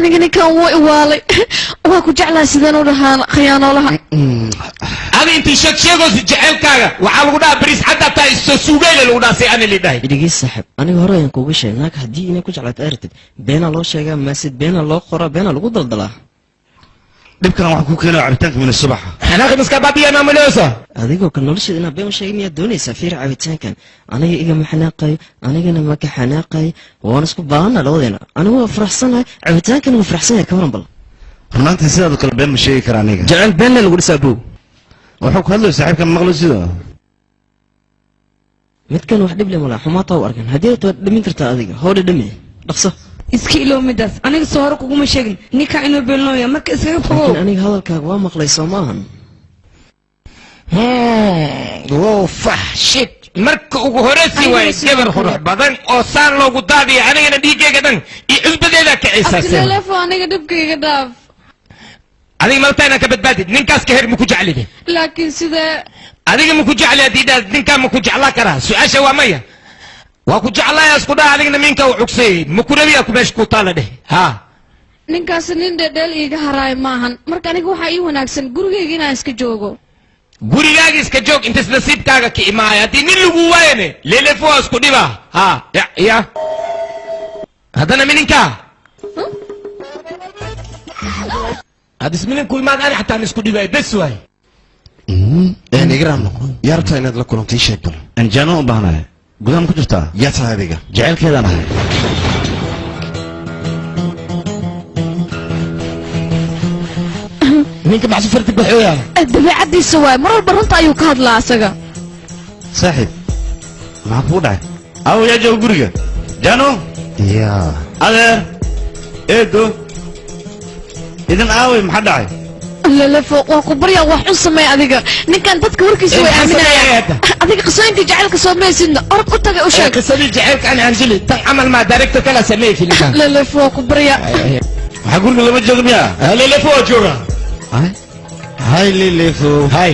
aniga ninkan wuu iwaalay waa ku jeclaa sidaan u dhahaan khiyaanoolaha adi intii sheegoosi jecelkaaga waxaa lagu dhahaa bariis caddaa taa iso suugayla lagu dhaha say ani lidhahay idhigii saaxib aniga hore ayaan kuuga sheegay naag haddii inay ku jeclaato aragtid beenaa loo sheegaa maasid beenaa loo qoraa beenaa lagu daldalaa dhibkan waxaa ku keenaya cabitaanka min subaxa xanaaqi miska baabiyana maloosa adigoo ka nolosheeda inaad been u sheegay miyaad doonaysaa fiir cabitaankan aniga igama xanaaqayo anigana maka xanaaqayo waan isku baahana labadeena anigu waa faraxsanahay cabitaankana wuu faraxsan yahay ka waran bal runaantii sidaad kale been ma sheegi kara aniga jecel beenle lagu dhisaa bow wuxuu ku hadlayo saaxiibkan maqlo sida midkan wax dhib le malaa xumaata u arkan haddii aad dhimin kartaa adiga hoodha dhami dhaqso iska ilow midaas aniga soo hore kuguma sheegin ninkaa inuu beelnooya marka iskaga fogow laakiin aniga hadalkaaga waa maqlay soo maahan wow fah shit marka ugu horeysi waay gabar qurux badan oo saan loogu daadiya anigana dhiigayga dhan iyo cusbadeeda kicisaasay abtilelefo aniga dhibkayga dhaaf adiga malta inaan ka badbaadid ninkaas ka her maku jeclide laakiin sidee adiga maku jecli haddii dhaad ninkaa maku jeclaa karaa su-aasha waa maya waa ku jeclaaya isku dhaha adigna minka u cugseeyey makurabiya ku meesha ku taala dheh ha ninkaasi nin dhedheel iiga haraay maahan marka aniga waxaa ii wanaagsan gurigayga inaan iska joogo gurigaaga iska joog intas nasiibkaaga ka imaaya haddii nin lagu waayane lelefo waa isku dhiba ha ya haddana mininkaa haddis mininku imaad ani xataa isku dhibay bes waay igraam noqo yaa rabtaa inaad la kulantay ii sheeg bal anjaano u baahnahay gudaha ma ku jirtaa yaa tahay adiga jaceylkeedaan ahay ninka maxsu farti baxooya dabeecadiisa waay mar walba runta ayuu ka hadlaa asaga saaxiib maxaa kugu dhacay awo yaa jooga guriga jano yaa adeer eedo idan aawey maxaa dhacay lelefo waa ku baryaa wax u sameey adiga ninkan dadka warkiisa way aaminayaan adiga qisooyinka jacaylka soo meesidna orod u tagay u sheeg qisadii jacaylka ani anjili tan camal maa director kala sameeyey filimkan lelefo waa ku baryaa maxaa guriga lama jooga miya lelefo waa jooga hay lelefo hay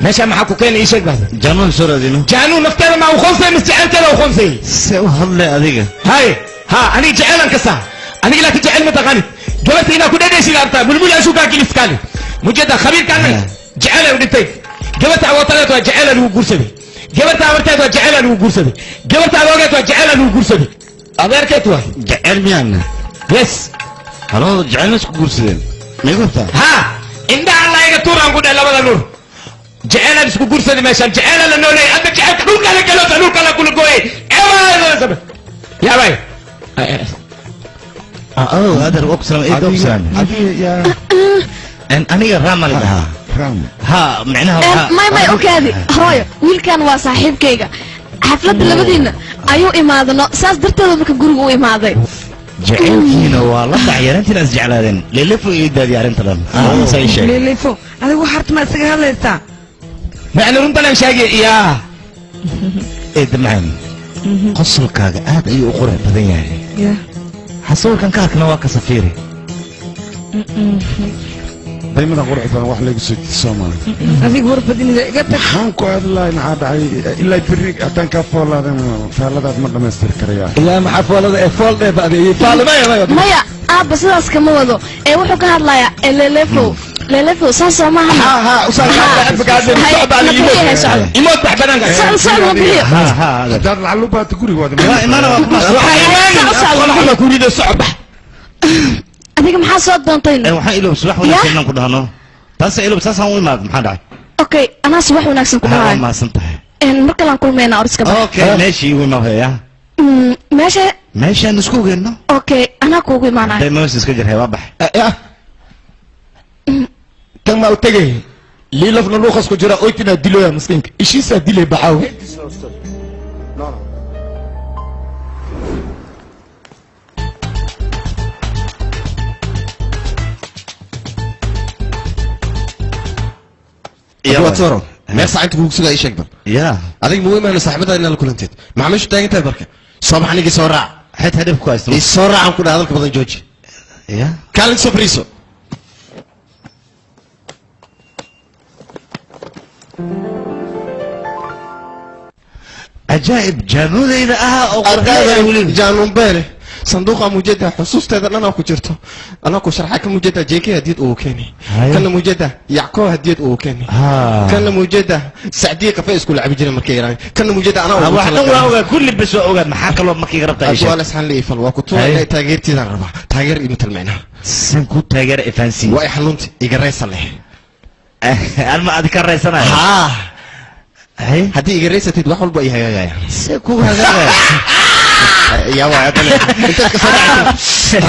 meesha maxaa ku keenay ii sheeg baa januun soo raadino jaanuu nafteeda maa u khonsay mis jacaylkeeda u khonsay se u hadlay adiga hay ha aniga jacaylan kasta aniga laakiin jacayl ma taqaanid gabarta inaa ku dhedheeshida artaa mulmul ashukaa kiliskaali mujada khabiirkaana jacayla u dhintay gabarta awootadeed waa jacayla lagu guursaday gabarta abarteed waa jacayla lagu guursaday gabarta adoogeed waa jacayla lagu guursaday adeerkeed waa jacayl miyaana yes haloo jacaylna isku guursadeen may gobtaa ha indhaha alla iga tuuraan ku dheh labada nuur jacaylaan isku guursaday meeshaan jacayla la nooleeyay adda jacaylka dhulka la galoosa dhulka la kula gooyay yaabay adeer waa ku salaam eed waa ku salaam aniga raama la dhahaa ha micnaha may may okaadi hooyo wiilkan waa saaxiibkayga xafladda labadiina ayuu imaadano saas darteeda marka guriga u imaaday jaceylkiina waa la dhacyarantiina is jeclaadeen lelefo iyo daadiya arrinta dhan lelefo adigu harta ma isaga hadlaysaa macna runtan aan sheegay yaa eedda macaan qosolkaaga aad ayuu u qurux badan yahay xasawirkan ka arkana waa ka safiiri daymada qurux badan wax lagu soo jiiso maaha adiga warbadinida iga tag maxaan ku hadlahay maxaa dhacay ilaa berri haddaan kaa foolaadan faalladaad ma dhammaystiri karaya ilaa maxaa foolada ee fool dheeb adeeyay faalmaya maya aabba sidaas kama wado ee wuxuu ka hadlayaa lelefo lelefo saas oo maaha ha ha usaad imood bax banaanka socdo bixiyo haddaad lacag u baato guriga waad imaana kuriida socod bax adiga maxaa soo doontay waxaan ilow subax wanaagsan inaan ku dhahno taasa ilow saasaan u imaad maxaa dhacay okay anaa subax wanaagsan ku dhahay maasan tahay mar kalaan kulmayna oriska bax okay meeshii u imaa haya meeshaan isku ogeenno okay anaa kuugu imaanaya daymaas iska jirhay waa bax kan ma u tegay liilafna luuqas ku jira oytina diloya miskiinka ishiisaa dilay baxaaw watoro meel saacanta kugu sugaa ii sheeg bal ya adiga ma weymaano saaxiibadaada inaad la kulanteed maxaa meeshu taagan tahay marka soo bax anigii soo raac xetaa dhib ku haysto soo raacaan ku dhaha hadalka badan jooji ya kaalin soo fariiso cajaa'ib jaanuudayda ahaa oo qorqaada weli jaanuun beele صندوق موجودة حصوص هذا أنا كجرته أنا كشرحة كم موجودة جيكي هديت أوكيني كان موجودة يعقوب هديت أوكيني كان موجودة سعدية كفاية سكول عبيجنا مكيران كان موجودة أنا واحد كل بس أوجد محاك الله مكي قربت أيش أقول أسحن لي فلوا كتوا إلى تاجر تيجي ربع تاجر إيمة المعنى سنكو تاجر إفانسي واي حلونت يجريس عليه أنا ما أذكر رئيسنا هاي هدي يجريس تدوح ولا بأي هاي سنكو هذا يا واحد أنت كسرت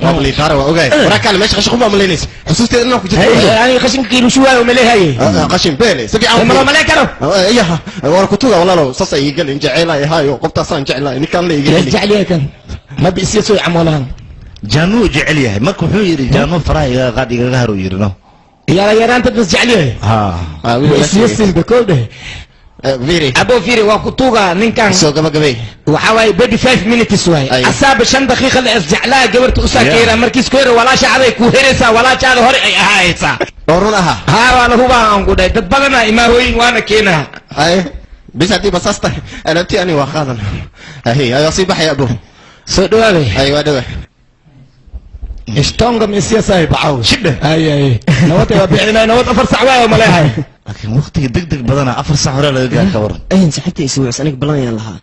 ما بلي ثارة أوكي وراك على ماشي خشخوبة ملينيس حسوستي إنه كنت يعني خشن كيلو شوية ومليه هاي خشن بيلي سبي عم ما مليه كانوا إياها ورا كتوغا والله لو صص يقل إن جعلها هاي وقفت أصلا جعلها إني كان لي يقل جعلها كان ما بيسيسوا يعملها جانو جعلها ما كحو يري جانو فراي غادي يغهروا يرنو يا أنت بس جعلها بيسيسوا بكل ده فيري أبو فيري وكتوغا نينكان سو قبل قبل وحواي بدي 5 minutes واي أصاب 5 دقيقة لأسجعلها قبرت أساكيرا مركز كويرا ولا شعري كوهرسا ولا شعري هوري أي هايسا ورونها ها ولا هو بقى أنقول ده تبغنا إما هوين وأنا كينا أي بس هدي بس أسته أنا بتياني وخاذنا هي أصيبح يا أبو سودوالي أيوة دوه اشتونغ من السياسة بعو شدة أي نوت بيعنا نوت أفر سعواي وما لها لكن وقتي دق بدنا أفر سعورة لقى كورن أين سحبتي يسوي أنا بلان لها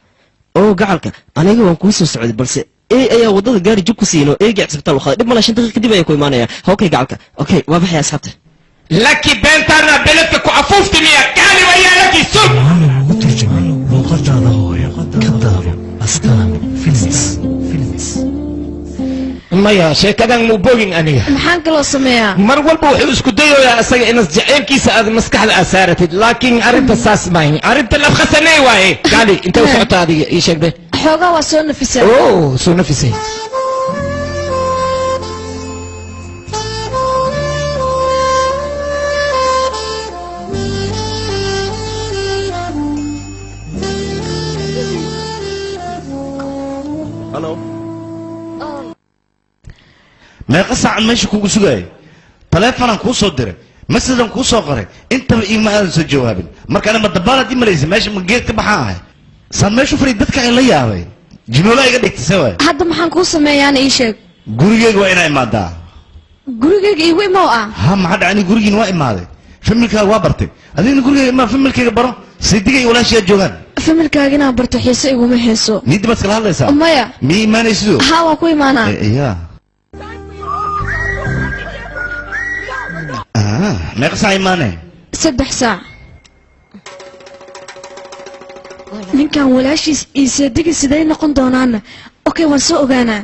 أو قعلك أنا جوا كويس وسعود بس إيه وضد جاري جوكو سينو إيه قاعد سبت له خالد ما شنت كدي بيكوي معنا أوكي قعلك أوكي واضح يا سحبته لكي بنتنا بلتك وعفوفتني يا كالي ويا لكي سوق ترجمة وقد هذا كذاب أستاذ فيلمس maya sheekadan muu boogin aniga maxaan kaloo sameeyaa mar walba wuxuu isku dayoyaa isaga inaad jaceylkiisa aad maskaxda aad saaratid laakiin arrinta saas maahin arrinta lafkhasaney waaye gaali intee u socota adiga ii sheegbe xoogaa waa soo nafisay soo nafisay ما يقص عن ماشي كوكو سجاي تلفون كوسو دري مسجد كوسو قري انت ما انسى جوابي مرك انا مدباله دي ماليزي ماشي من جيت بحاها سمي شوف ريدتك الا يابay جنولا iga dhigtay sawa hadda maxaan ku sameeyaan ii sheeg gurigeyga waa inay imaadaa gurigeyga igu imoo ah ha ma dhacani gurigiin waa imaaday familkaaga waa bartay adina gurigeyga ma familkayga baro sidigay walaashiya joogan familkaaga inaan barto xiiso iguma xiiso nid bas kala hadlaysaa maya mi imaanayso ha waa ku imaanaa iya meeqa saac imaanay 3 saac ninkan walaashiis iisadigi siday noqon doonaana okay waan soo ogaanaa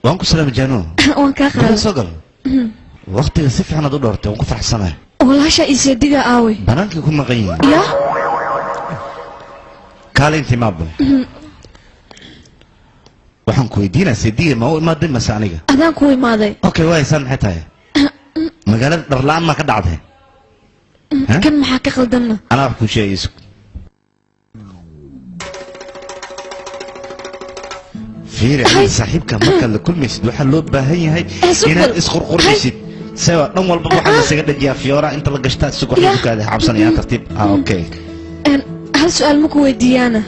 waan ku salaam jaano waan ka qaaday soo gal waqtiga si fiican aad u dhortay waan ku faraxsanahay walaasha iisadiga aawe banaanka ku maqan yihiin ya kaalintii maabo waxaan ku weydiinaa sidiga ma u imaaday mase aniga adaan ku imaaday okay way san maxay tahay magaalada dharlaan ma ka dhacday kan maxaa ka qaldanna anaa wax ku sheegayso fiiri aniga saaxiibka markaad la kulmaysid waxaa loo baahan yahay inaad isqurqurmaysid sawa dhan walba waxaa lasaga dhajiyaa fiyoora inta la gashtaa si wax ku kaada cabsanayaan tartiib okay hal su'aal ma ku weydiiyaana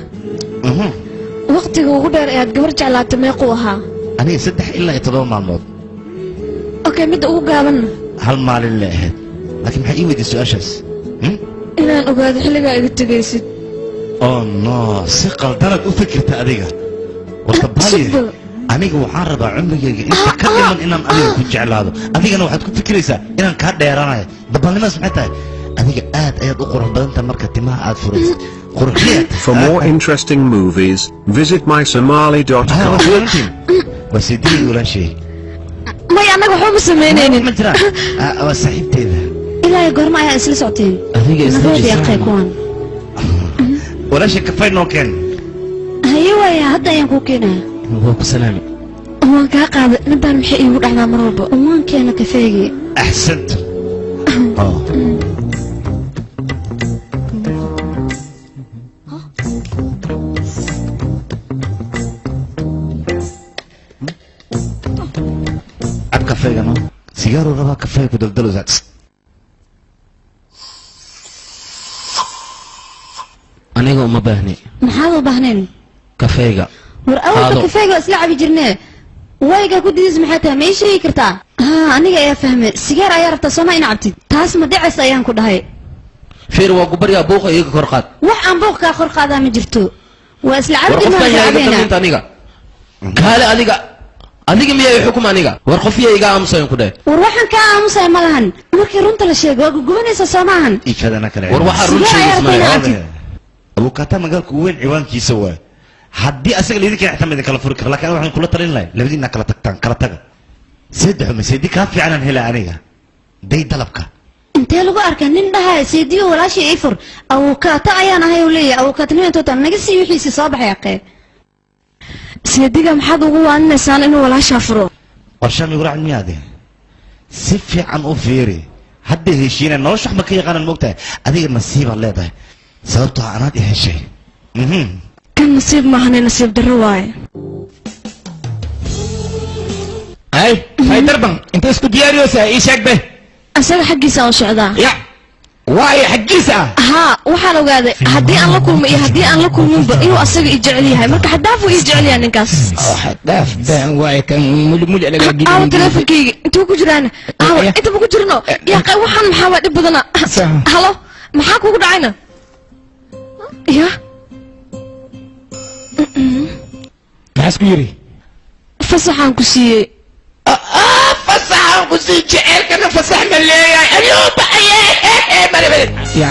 waqtiga ugu dheer ee aad gabar jeclaatay meequu ahaa aniga 3 ilaa 7 maalmood okay midda ugu gaabanna hal maalin la ahayd laakiin maxay ii weydiisay su'aashaas inaan ogaado xilligaa iga tegaysid oh no si qaldanaad u fikirta adiga warta baali aniga waxaan rabaa cumrigayga inta ka dhiman inaan adiga ku jeclaado adigana waxaad ku fikiraysaa inaan kaa dheeranayo dabalnimaas maxay tahay adiga aad ayaad u qurux badanta marka timaha aad furaysid For more interesting movies, visit mysomali.com. وسيدي ولا شيء ما يعني أنا بحوم سمينين ما ترى وصاحبتي ذا إلا يقول معي أسئلة صوتين هذيك نفيد يا قيكون ولا شيء كفاية نو كان هيوا يا هدا ينكوكينا هو بسلامي هو كاقا ندان محي يقول على مربى وان كان كفاية أحسنت كافيه نو سيجارو ربا كافيه كدلدلو زات aniga uma baahni maxaad u baahneen kafeega war awalka kafeega isla cabi jirnee wayga ku diidis maxay tahay ma ii sheegi kartaa aniga ayaa fahmay sigaar ayaa rabtaa sooma ina cabtid taas ma dhicis ayaan ku dhahay fiir waa gubaryaa buuqa iyaga kor qaad wax aan buuq kaa kor qaadaa ma jirto waa isla cabi jirnaa aniga kaale adiga miyaa xukum aniga war qof iga aamusayn ku dhahay war waxaan kaa aamusay ma lahan markii runta la sheego waa gugubanaysa soomaahan iifadana kale war waxaa run sheegaysa abukaata magaalka weyn ciwaankiisa waa haddii asaga laydinka ixtamid kala furi kara laakiin waxaan kula talin lahay labadiina kala tagtaan kala taga saddex ma seedi ka fiican hela aniga day dalabka intee lagu arkaa nin dhahay seediyo walaashii ifur abukaata ayaan ahay uu leeyahay abukaatnimadooda naga sii wixiisi soo baxay aqee seediga maxaad ugu waaninaysaan inuu walaashaa furo qorshaami waraacin miyaade si fiican u fiiri hadda heshiina nolosha wax ma ka yaqaanan moogtahay adiga nasiibaan leedahay sababtoo anaad i heshay kan nasiib maahane nasiib darro waaye hay darban inta isku diyaariyoosaa ii sheeg be asaga xaggiisa u socdaa ya waayo xaggiisa haa waxaan ogaaday haddii aan la kulmo iyo haddii aan la kulminba inuu asaga i jecel yahay marka xadaaf uu ii jecel yahay ninkaas xadaaf baan waaye kan mulimuli laga gidi aawo teleefonkayga intuu ku jiraan aawo inta ma ku jirno yaa waxaan maxaa waa dhib badana halo maxaa kugu dhacayna ya maxaas ku yiri fasaxaan ku siiyey fasaxaan ku sii jecelkana fasax ma leeyahay ayuu baxayee ya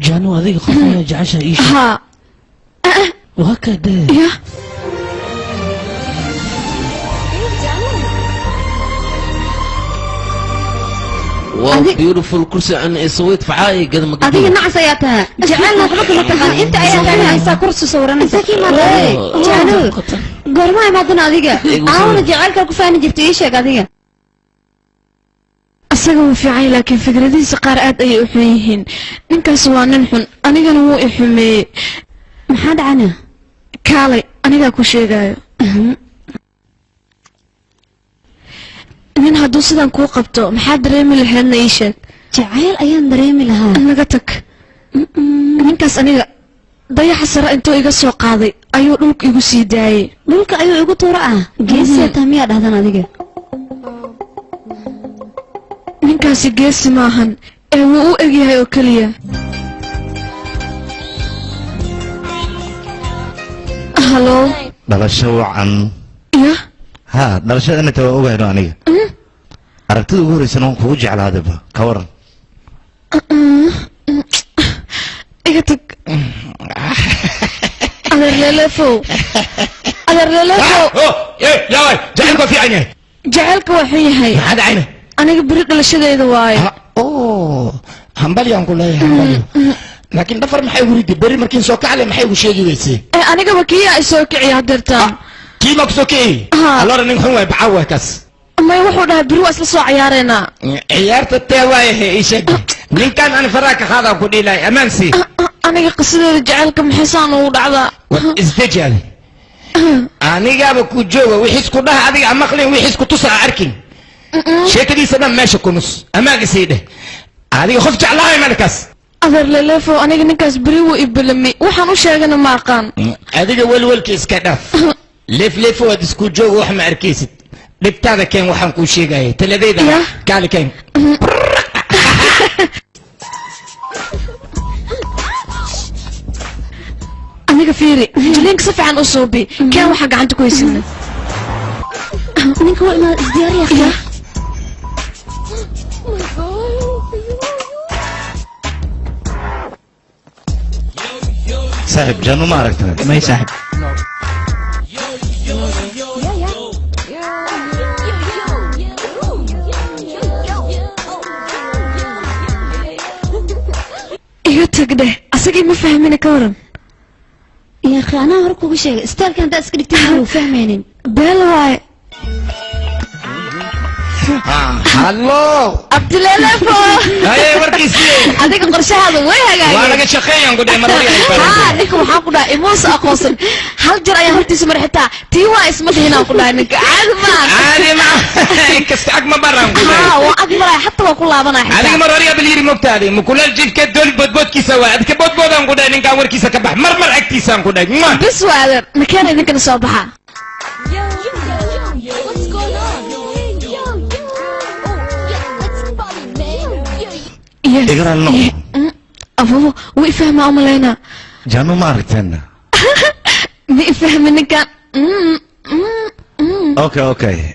jaanu adiga qof ayaa jecesha ii sheeg haa waa kadee ya wow beautiful kursi an isawid facaayi gada ma adiga nacas ayaa tahay jecelna waxba kama taqaan inta ayaa taanaysaa kursi sawranaysa kii maray jaanu goorma imaadana adiga aawna jecelka ku faani jirtay ii sheeg adiga asaga wuu fiican laakiin fikradihiisa qaar aad ayay u xun yihiin ninkaas waa nin xun anigana wuu i xumeeyey maxaa dhacana kaalay anigaa ku sheegaayo nin hadduu sidan kuu qabto maxaa dareemi lahaydna ii sheeg jacayl ayaan dareemi lahaa naga tag ninkaas aniga dayaxa sare intuu iga soo qaaday ayuu dhulka igu sii daayey dhulka ayuu igu tuuro ah geesiya taa miyaa dhahdan adiga ninkaasi geesi maahan ee wuu u egyahay oo keliya halo dhalasho wacan ya ha dhalashadana taa waa ogahayno aniga aragtida ugu horeysana waan kugu jeclaadaba ka waran iga tag adeerlelefow yaaway jacaylka waa fiican yahay jacaylka waa xun yahay maxaa dhacayna aniga beri dhalashadeeda waaye hambalyaan ku leeyahay hambalyo laakiin dhafar maxay igu ridi beri markiin soo kacale maxay igu sheegi weysay anigaba kiyaa isoo kiciya hadeertaan kii maa kusoo kiciy alora nin xun waay bacaa waay kaas may wuxuu dhahay beri waa isla soo ciyaareynaa ciyaarta tee waayahe ii sheeg ninkaan ani faraa ka qaadaa ku dhiilaay ammaan sii aniga qisadeeda jacaylka maxaysaan ugu dhacdaa isdeji adi anigaaba ku jooga wixiis ku dhaha adiga amaqlin wixiis ku tusa a arkin sheekadiisa dhan meesha ku nus ammaan isii dheh adiga qof jeclaamay malkaas adeerleleefo aniga ninkaas beri wuu ibalami waxaan u sheegana ma aqaan adiga welwelka iska dhaaf leefleefo waad isku jooga wax ma arkaysid dhibtaada keen waxaan kuu sheegaya taladayda kaali keen aniga fiiri jiliinka si fiican u suubi keen waxaa gacanta ku haysana ninka waa imaad isdiyaariya saaxib jaanu ma aragtay may saaxib iga tag dheh asagii ma fahmina ka waran يا أخي أنا هركو بشيء استاذ كان داس كده كتير وفهمينين بلواي هالو عبد الله فو هاي وركيسي adiga qorshahaada way hagaageen waa laga shaqeeyaan ku dhahay marwari ay haa ninka waxaan ku dhahay imuus aqoonsan hal jar ayaa hortiisa mar xitaa tii waa isma dhihinaan ku dhahay ninka caadi ma inkasta ag ma baran ku dhahay haa waa ag maray xataa waa ku laabanaa adiga marwari abal yiri mogtaade mukulal jidka dol bodbodkiisa waa adka bodbodan ku dhahay ninka warkiisa ka bax marmar agtiisaan ku dhahay bis waadan nakeen idinka soo baxa اقرا النقطة أبو ويفهم عملنا جانو ما عرفتنا بيفهم انك اوكي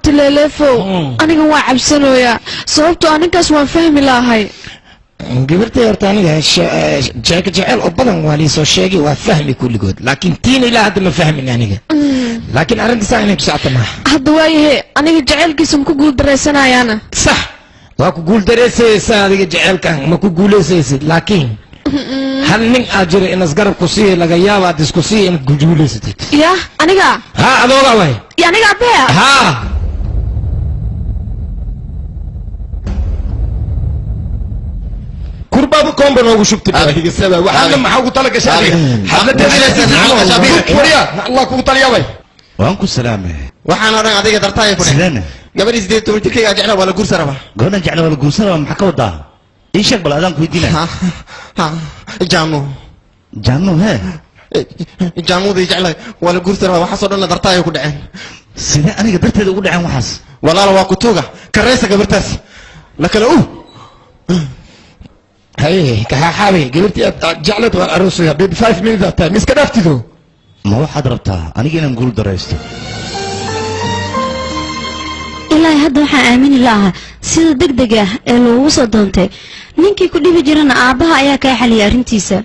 abti leeleefow aniga waa cabsanooyaa sababtoo ninkaas waan fahmi lahay gabartay horta aniga sheeko jecel oo badan waa liisoo sheegay waa fahmi kulligood laakiin tiin ilaa hadda ma fahmin aniga laakiin arrintasaa inay ku socota maaha hadda waayahe aniga jaceylkiisa ma ku guuldareysanayaana sax waa ku guuldareysaysaa adiga jaceylkan ma ku guulaysaysid laakiin hal nin aad jira inas garab ku siiya laga yaaba aad isku siiya inaad guulaysatid ya aniga ha adooga waay ya aniga abee ha kurbaadu koomba noogu shubtay waxaana maxaa ugu tala gashay xafladeeda allah kugu taliya way waan ku salaamay waxaan oo dhan adiga dartaay ku sidana gabadhii 18 jirkayga jecla wala guursan rabaa gabadhan jecla wala guursan rabaa maxaa ka wadaa ii sheeg bal adaan ku weydiinaa jaanu he jaamuudii jeclay wala guursan rabaa waxaasoo dhan dartaay ku dhaceen sidee aniga darteeda ugu dhaceen waxaas walaal waa ku tuuga kareysa gabartaas la kala هاي كحابي قلت جعلت العروسية بين 5 minutes time مسك دفتيتو ما واحد ربطها أنا جينا نقول درست ilaa hadda waxaan aamini lahaa sida degdega ee loogu soo doontay ninkii ku dhibi jirana aabaha ayaa ka xaliyay arrintiisa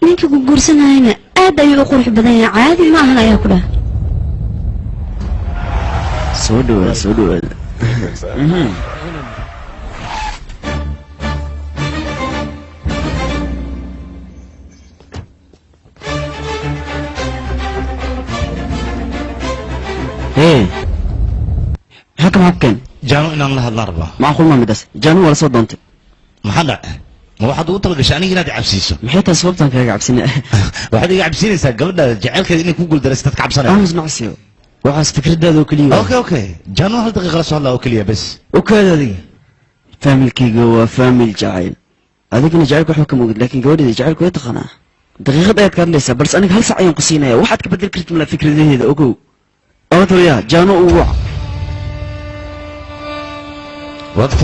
ninkii ku guursanayna aad ayuu u qurux badan yahay caadi ma ahan ayaa ku dhahay soo dhawaada حكم حكم جانو إن الله الأربعة معقول ما مدرس جانو ولا صوت دونت محنا ما واحد وطلق شاني ينادي عبسيسو محيط سببتها كذا عبسيني واحد يجي عبسيني قبل جعل كذا إني كوجل درستك عبسنا أنا مش نعسيه وحاس فكرة ده وكلية أوكي جانو هل دقيقة خلاص والله وكلية بس وكذا دي فاهم الكيجو وفاهم الجعيل هذيك أنا جعلك حكم وقت لكن جودي جعلك ويتقنا دقيقة ده كان لسه بس أنا هل سعيان قصينا واحد كبدل كرت من الفكرة دي هذا أوكو أوتو يا جانو ووع وقت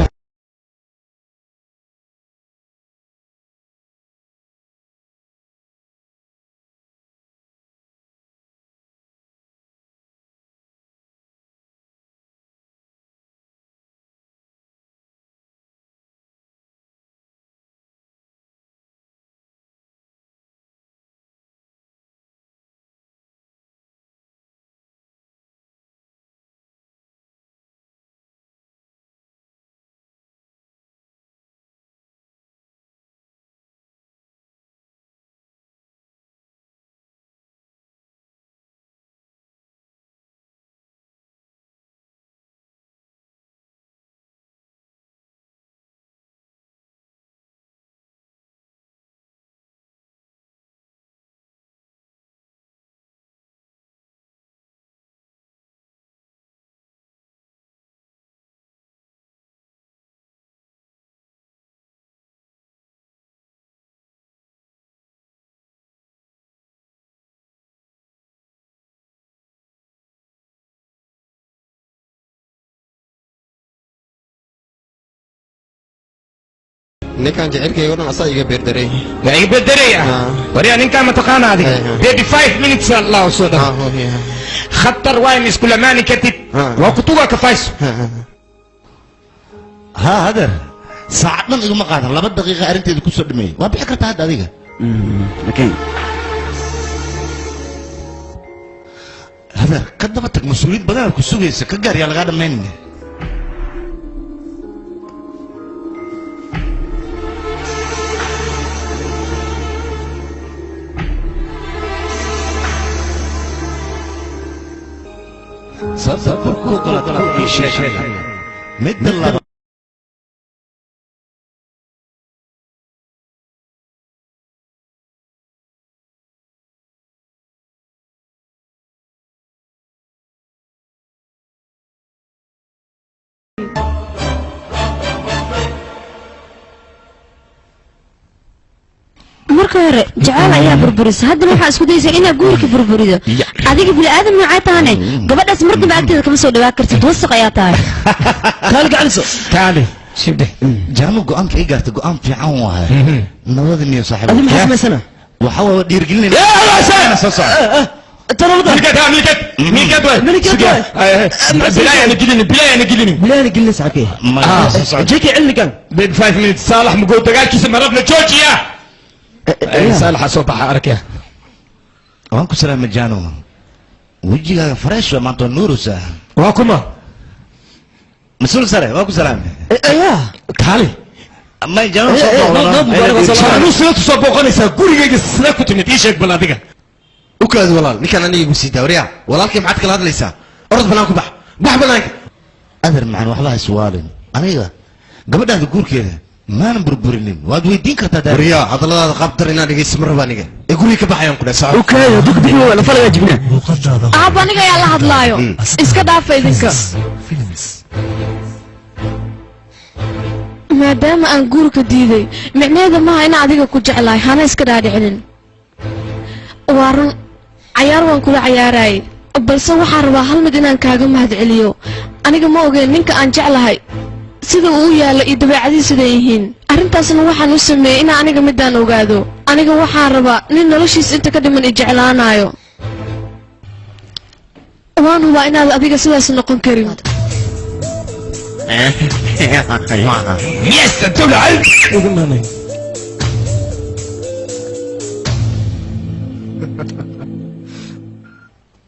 ninkan jaceylkayga oo dhan asaa iga beerdaray لا يبدري وريا نين ما تقانا هذه بيبي 5 minutes الله وصودا خطر واين كل ما نكتب وكتوبة كفايس ها هذا ساعتنا إذا ما قادر لابد دقيقة أنت إذا كسر دمي ما بيحكر هذا دقيقة لكن هذا قدمتك مسؤولية بدل كسوق سكجر يا الغادة مني سافر كوكولا في شيء مثل الله marka hore jacaal ayaa burburisa haddana waxaa isku daysa inaad guurka burburido adiga bini aadam noocay tahane gabadhaas mar dambe agteeda kama soo dhawaa kartid wasaq ayaa tahay تعال قعد تعالي شبه جانو قام كي قالت قام في عون وهاي نوذني يا صاحبي هذه محسمة سنة وحاول دير قلني يا أنا صصع بلاي قلنا ساعتين جيكي علقان بين 5 minutes صالح مقول دقال كيس مربنا جورجيا صالح صوبح أركيا وانكو سلام الجانو وجهك فريش وما انتو نوروسا واكما مسؤول سري وانكو سلام ايه كالي ما يجانو أنا سيرت صبوغاني ساقوري سلاكو تمتيشك بلادك وكاد والله نكان أنا يقول وريا والله كيف عاد كلاد ليس أرد بنانك بح بنانك أدر معنا وحبها سؤال أنا إذا قبل هذا يقول كذا ما نبربرنين واد ويدين كتا وريا هذا الله قابتر إن هذا يسمر بانيك يقول لك بح يوم كذا ساعة أوكي دوك بيني ولا فلا يجبنا بانيك يا الله هدلايو إسكا دافع إذنك maadaama aan guurka diiday micneheeda maaha in adiga ku jeclahay hana iska dhaadhicinin waa run cayaar waan kula cayaarayay balse waxaan rabaa hal mid inaan kaaga mahadceliyo aniga ma ogeyn ninka aan jeclahay sida uu yaalla iyo dabeecadiisa siday yihiin arrintaasna waxaan u sameeyey inaan aniga midaan ogaado aniga waxaan rabaa nin noloshiisa inta ka dhiman i jeclaanayo waan hubaa inaad adiga sidaas noqon karin يس تقول عيب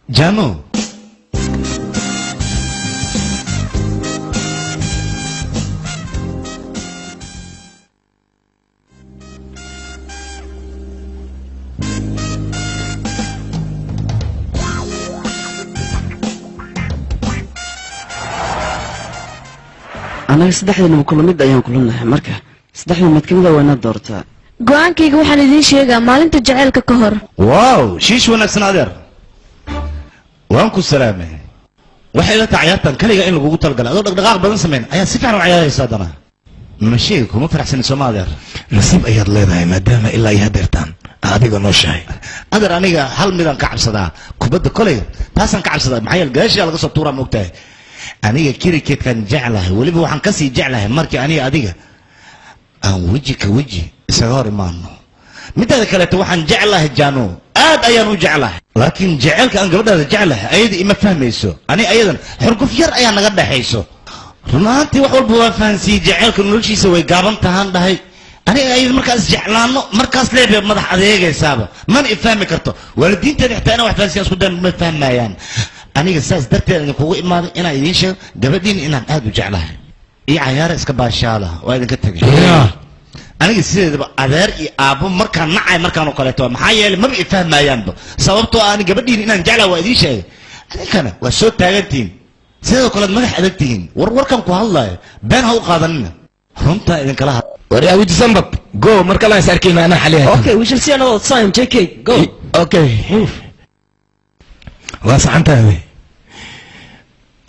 جانو anaga saddexdana kula mid ayaan kulanahay marka saddexda mid kamid ah waana doortaa go'aankayga waxaan idiin sheegaa maalinta jaceylka ka hor واو شيش wanaagsan adeer waan ku salaamay waxay la tacayaartan kaliya in lagu talgalay adoo dhaqdhaqaaq badan sameyn ayaa si fiican u ciyaaraysa dana mashii kuma faraxsan Soomaaliya nasiib ayaad leedahay maadaama ilaa ay hadeertaan adiga noo shahay adeer aniga hal midaan ka cabsadaa kubadda kolay taasan ka cabsadaa maxay gaashiga laga soo tuuraa moogtahay aniga kirikeedkan jeclahay waliba waxaan ka sii jeclahay markii aniga adiga aan waji ka waji isaga hor imaano midaada kaleeto waxaan jeclahay jaano aad ayaan u jeclahay laakiin jecelka aan gabadhaada jeclahay ayada ima fahmayso ani ayadan xurguf yar ayaa naga dhaxayso runaantii wax walba waa fahansiiyey jecelka noloshiisa way gaaban tahaan dhahay aniga ayada markaas jeclaano markaas leebe madax adeegaysaaba mana ifahmi karto waalidiinteeda xitaa inaan wax fahansiiyan isku dayan ma fahmayaan aniga saas darteed idin kugu imaaday inaan idiin sheego gabadhiina inaan aad u jeclahay iyo cayaara iska baashaala waa idinka tegay aniga sideedaba adeer iyo aabbo markaan nacay markaan oo kaleeto maxaa yeelay maba ifahmayaanba sababtoo aan gabadhiina inaan jeclahay waa idiin sheegay adinkana waa soo taagantihiin sidoo kaleed madax adag tihiin warkan ku hadlayo been ha u qaadanina runtaa idinkala had وريا ويجي سنبب جو مركلا يساركين انا حاليا okay we shall see another time JK go okay واسع انت هذي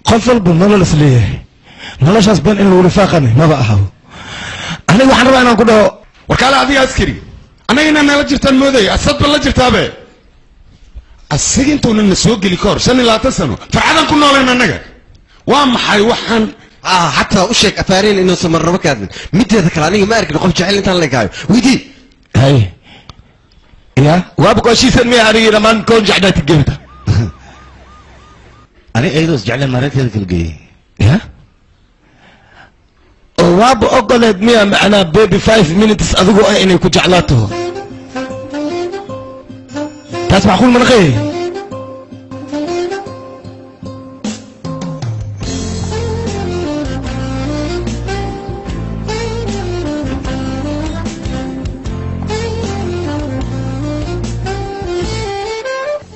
قفل بالنظر الاسليه نلاش اسبان انه رفاقني ما بقى هو انا waxaan rabaa inaan ku dhaho warkaale adiga askari anaga inaan nala jirtaan mooday asad la jirtaabe asiga intuuna na soo geli kor 25 sano farxadan ku nooleen anaga waa maxay waxaan حتى وشك أفارين إنه سمر ربكادن متى ذكر عليه ما أركن قف جعل إنت لك هاي ويدي هاي يا وابقى شيء سمي علي لما نكون جعدات الجبتة أنا أيضا جعل المرات هذيك الجي يا واب أقلد مية معنا بيبي 5 minutes أذوقه إني كنت جعلاته تسمع أقول من غير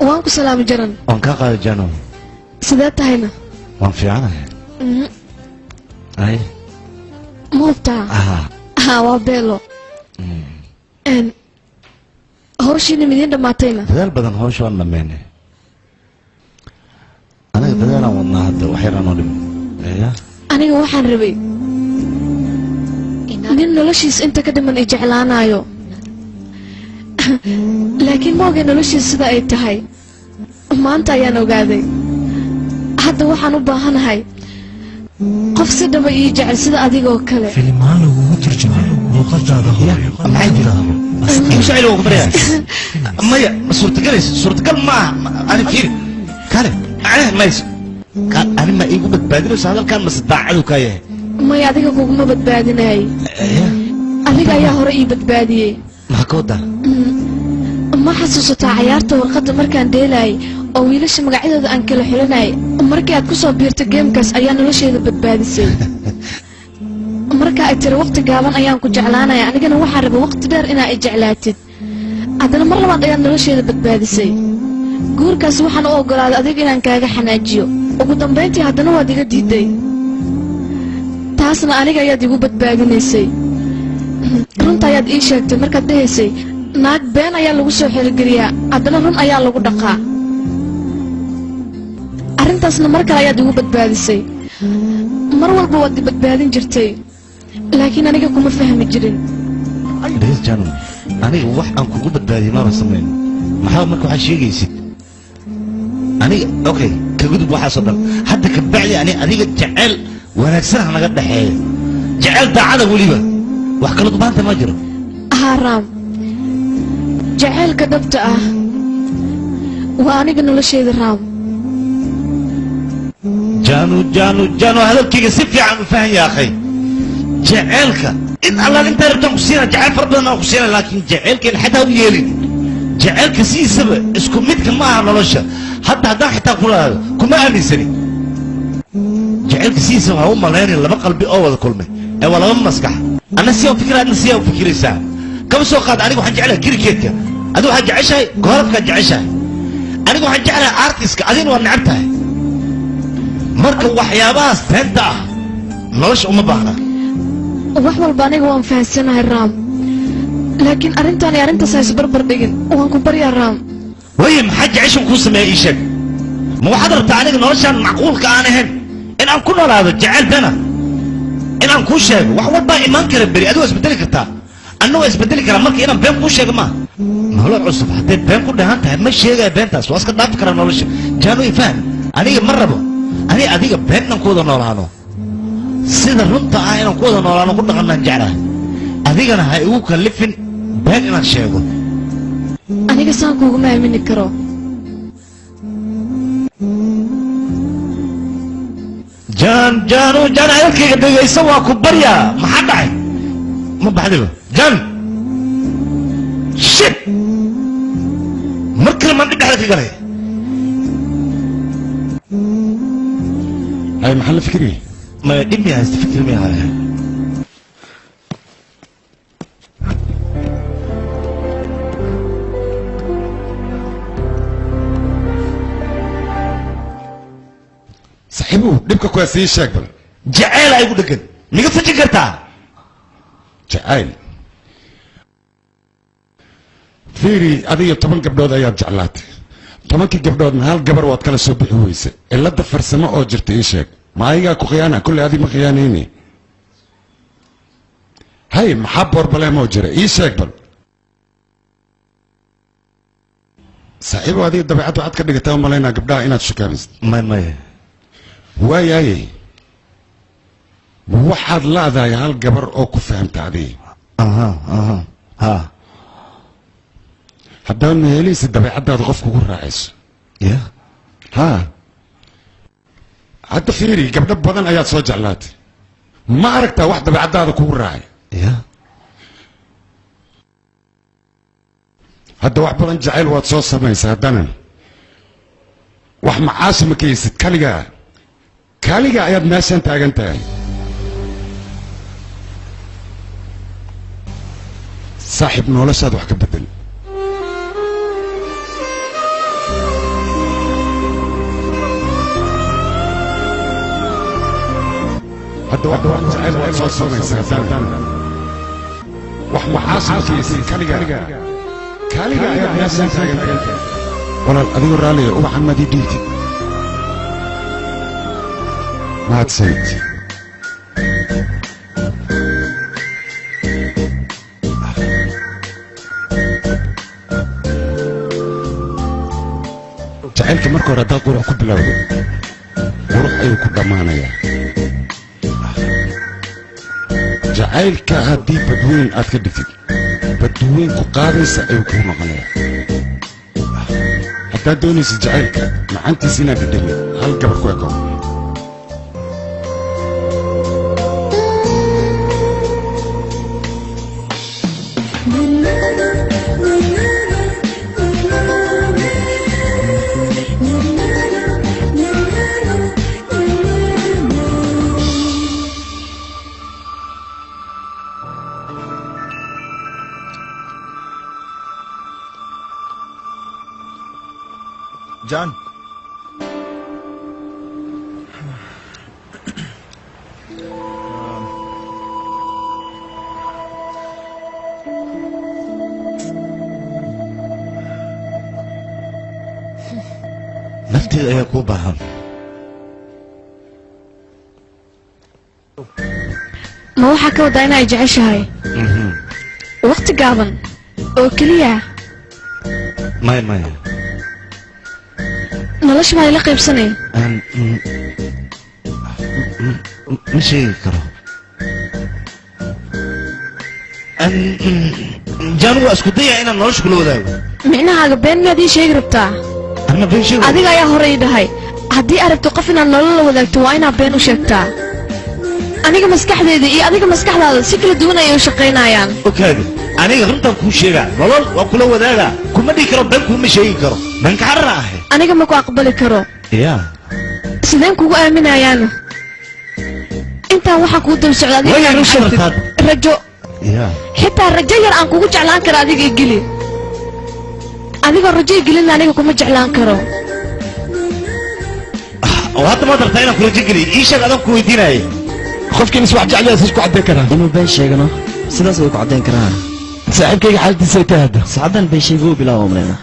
waan ku salaami jaran waan ka qaaday jano sidee tahayna waan fiicanahay ay mooftaa waa beelo hawshiina midiin dhammaatayna dadaal badan hawsha waan dhammeynay aniga dadaalaan wadnaa hadda wax yaraan oo dhib aniga waxaan rabay nin noloshiis inta ka dhiman i jeclaanayo laakiin ma ogay noloshiis sida ay tahay maanta ayaan ogaaday hadda waxaan u baahanahay qof si dhaba ii jecel sida adigoo kale filimaan lagugu turjumay luuqadaada hooyo maxay kitaabo jacayl ugu baryaa maya suurtagal maaha ani fiiri kale mayso ani ma iigu badbaadinayso hadalkan mase daacadu kaa yahay maya adiga kuguma badbaadinay adiga ayaa hore ii badbaadiyey maxaa ka wadaa ma xasuusataa cayaarta warqadda markaan dheelaayay oo wiilasha magacyadooda aan kala xulinayay markii aad ku soo biirto geemkaas ayaa nolosheeda badbaadisay marka ay tiri waqti gaaban ayaan ku jeclaanaya anigana waxaan rabay waqti dheer inaa i jeclaatid haddana mar labaad ayaad nolosheeda badbaadisay guurkaas waxaan u oggolaaday adiga inaan kaaga xanaajiyo ugu dambayntii haddana waad iga diiday taasna aniga ayaad igu badbaadinaysay runta ayaad ii sheegtay markaad dhahaysay naag been ayaa lagu soo xerigeliyaa haddana run ayaa lagu dhaqaa arrintaasna mar kale ayaad igu badbaadisay mar walba waad i badbaadin jirtay laakiin aniga kuma fahmi jirin aniga wax aan kugu badbaadiyey maaba samayn maxaa marka waxaad sheegaysid aniga okay ka gudub waxaasoo dhan hadda ka bacdi adiga jeceyl wanaagsan ha naga dhexeeyo jeceyl daacada weliba wax kala dubaanta ma jiro haaraam jaceylka dhabta ah waa aniga noloshayda raam jaanu hadalkayga si fiican u fahan yaa akhay jaceylka in allaan intaa rabtaan ku siina jaceyl fara badan aan ku siina laakiin jaceylkeen xataa u yeelin jaceylka sidiisaba isku midka ma aha nolosha hadda haddaan xitaa ku lahaado kuma aaminsani jaceylka sidiisaba ha u malaynin laba qalbi oo wada kulmay ee waa laba maskax anna siyaa u fikira adna siyaa u fikiraysaa kama soo qaad aniga waxaan jeclahay kirikeedka adigu waxaad jeceshahay goorabkaad jeceshahay aniga waxaan jeclahay artiska adigna waa necab tahay marka waxyaabahaas teenta ah nolosha uma baahna wax walba aniga waan fahansanahay raam laakiin arrintaan iyo arrintaas ha isbarbar dhigin waan ku baryaa raam waye maxaa jeceshan kuu sameeya ii sheeg ma waxaad rabtaa aniga noloshaan macquulka aan ahayn in aan ku noolaado jeceyl bena in aan kuu sheego wax walbaa imaan kara beri adigu waa isbedeli kartaa anna waa isbedeli karaa marka inaan been kuu sheego maaha nolol cusub hadday been ku dhahan tahay ma sheegaya beentaas waa iska dhaafi karaa nolosha jaano i faham aniga ma rabo adiga been inaan ku wada noolaano sida runta ah inaan ku wada noolaano ku dhaqannaan jeclahay adigana ha igu kallifin been inaan sheego aniga saan kuuguma aamini karo jaan hadalkayga dhegaysa waa ku baryaa maxaa dhacay ma baxdiba jaan shit mar kale maan dhib dhexda ka galay هاي محل فكري ما دمي هستفكر منها صاحبه دبك كويسين شاكبل جعيل ايقول لك ميقا فجرتها جعيل فيري هذه طبعا قبل ايات جعلات tobankii gabdhoodna hal gabar waad kala soo bixi weyse cilada farsamo oo jirta ii sheeg ma ayagaa ku khiyaana kulle adi ma khiyaanayni hay maxaa boorbalemo jira ii sheeg bal saaxiibo adiga dabeecad waxaad ka dhigataa umalaynaa gabdhaha inaad shukaamaysid maya waayaye waxaad laadahay hal gabar oo ku fahamta adiga haddaba meelihiisa dabeecaddaada qofka ugu raacayso ha hadda fiiri gabdho badan ayaad soo jeclaatay ma aragtaa wax dabeecaddaada kugu raacay hadda wax badan jacayl waad soo samaysa haddana wax macaasi ma kaysid kaliga ayaad meeshan taagan tahay saaxiib noloshaada wax ka bedel hadda wax badan jacayl waad soo samaysa haddana wax macaasi ma kaysid kaliga ayaad meeshan taagan tahay walaal adigu raaliya ubaxan maad ii dhiibtid mahadsanid jacaylka marka hore haddaad qurux ku bilowdo qurux ayuu ku dhammaanayaa jacaylka haddii badweyn aad ka dhigtid badweyn ku qaadaysa ayuu kuu noqonaya haddaad doonaysa jacaylka macantiisa inaad dhadhamin hal gabar ku eko John. nafteeda ayaa kuu baahan ma waxaa ka wadaa inay jeceshahay waqti gaaban oo keliya maya maya nolosha baa ila qaybsanay ma sheegi karo jaan waa isku daya inaan nolosha kula wadaago micnahaaga been miyaad ii sheegi rabtaa anna been sheego adiga ayaa hore ii dhahay haddii aad rabto qof inaad nolol la wadaagto waa inaad been u sheegtaa aniga maskaxdeeda iyo adiga maskaxdaada si kala duwan ayay u shaqaynayaan okaadi aniga runtaan kuu sheegaa nolol waa kula wadaagaa kuma dhihi karo been kuuma sheegi karo bankacarra ahay aniga ma ku aqbali karo ya sideen kugu aaminayaana intaan waxaa kuu daba socda adiga inaad u sheegtid rajo ya xitaa rajo yar aan kugu jeclaan karo adiga igeli adigoo rajo igelin aniga kuma jeclaan karo oo hadda maad rabtaa inaan kurajo geliy ii sheeg adaan ku weydiinaya qofkiin is wax jeclaya is ku caddayn karaa inuu been sheegano sidaas way ku caddayn karaan saaxiibkayga xaaladiisa ay tahay hadda saacadan been sheeguu bilaabo umleena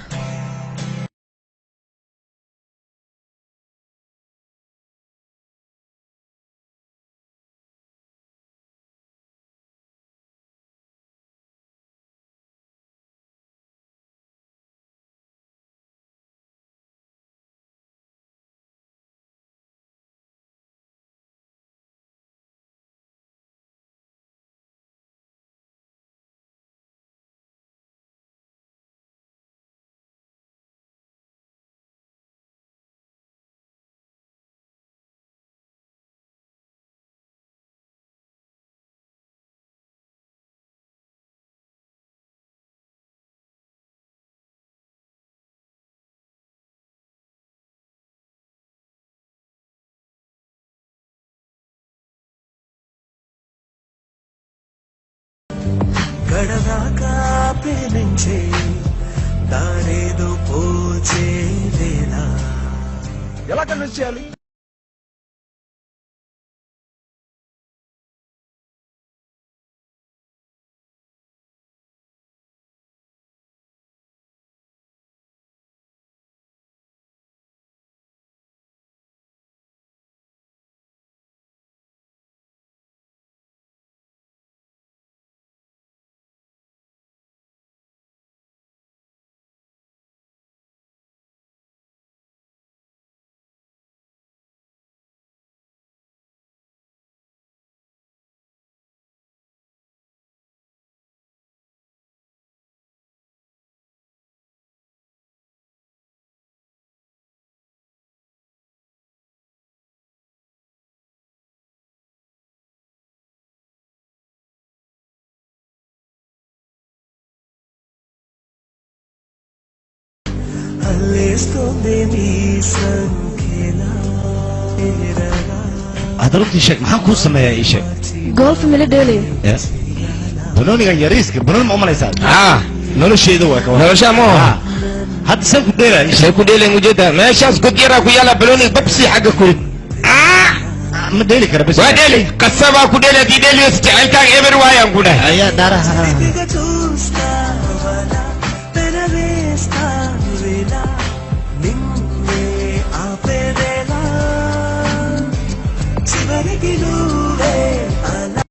గడదాకా ప్రేమించే దారేదో పోచే వేళ ఎలా కన్విన్స్ చేయాలి అల్లేస్తుంది నీ సంఖ్యలా hadda runtii sheeg maxaan kuu sameeyaa ii sheeg golf mila dheelay banoonigan yariiska banooni ma umalaysaa nolosheeda waa ka nolosha ma hadda saan ku dheelaa shay ku dheelay mujeda meeshaas god yaraa ku yaala balooni babsi xagga ku ma dheeli kara bas waa dheeli qasabaa ku dheeli haddii dheeliyo jacaylkaaga eber waayaan ku dhahay ayaa dhaaraha చూస్తావలా పెనవేస్తావేలా నిన్నే ఆపేవేలా చివరికి నువ్వే అలా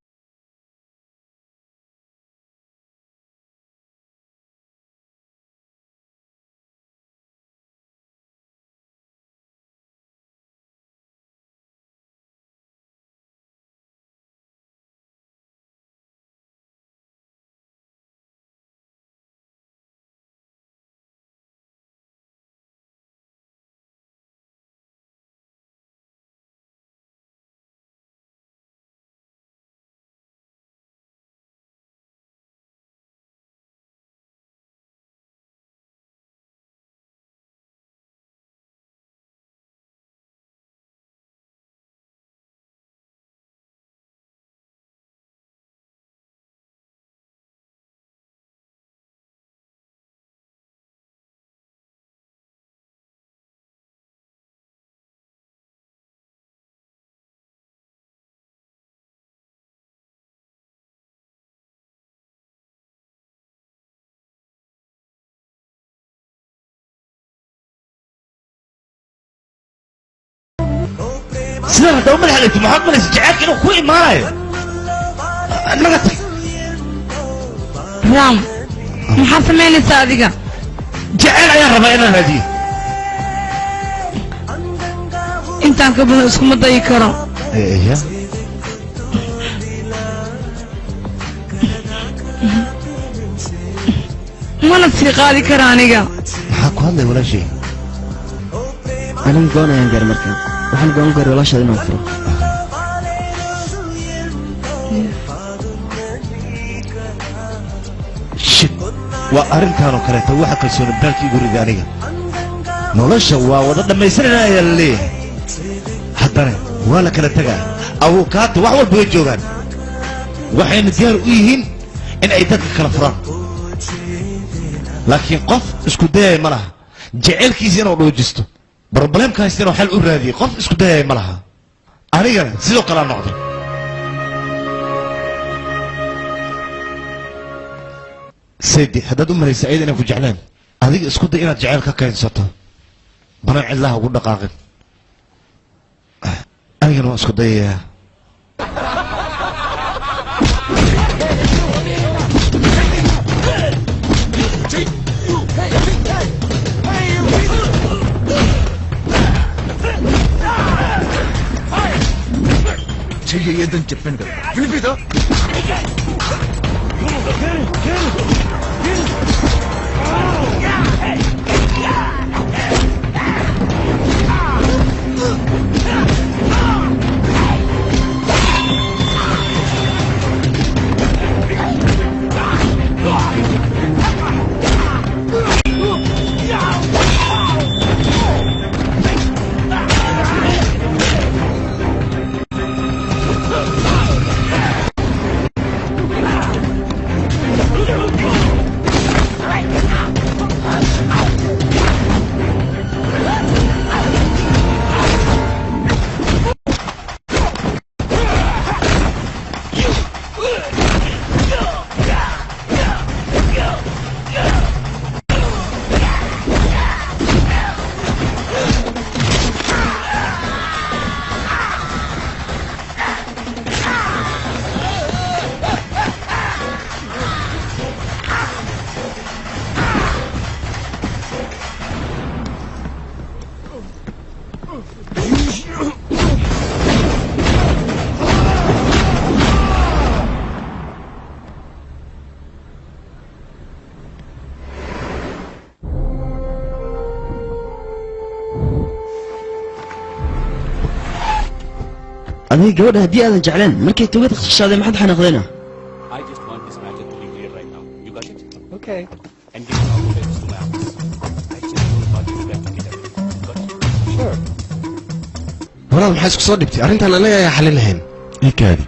sidaan haddaba madaxa dhigtay maxaad malaysa jacaylka inuu ku imaanayo naga tag raam maxaad samaynaysaa adiga jacayl ayaan rabaa inaan raadiyo intaan ka badan iskuma dayi karo mana sii qaadi kara aniga maxaa ku hadlay walaashay aniga goon ayaan gaar markaan waxaan goon gaari walaashaada inaan furo shit waa arrintaanoo kaleeta waxa kalsooni baalkii igu riday aniga nolosha waa wada dhammaystiranaa ayaa la leeyahay haddana waa la kala tegaa abuukaata wax walba way joogaan waxayna diyaar u yihiin in ay dadka kala furaan laakiin qof isku dayaya ma laha jaceylkiisa inuu dhoojisto broblemkaas inuu xal u raadiyo qof isku dayaya ma laha anigana sidoo kalea noqday saydi haddaad u malaysa ayada inaan ku jeclaan adiga isku day inaad jaceyl ka keensato bana cidlaha ugu dhaqaaqin anigana waan isku dayayaa చెయ్యొద్దని చెప్పాను కదా వినిపిదా adiga gabadha haddii aadan jecleen markay tugada khashaaday maxaad xanaaqdayna I just want this matter to be clear right now. You got it? Okay. And give all the papers to my office. I just don't want you to get everything. Got it? Sure. walaal maxaa isku soo dhibtay arrintan anaga ayaa xalin lahayn ikaadi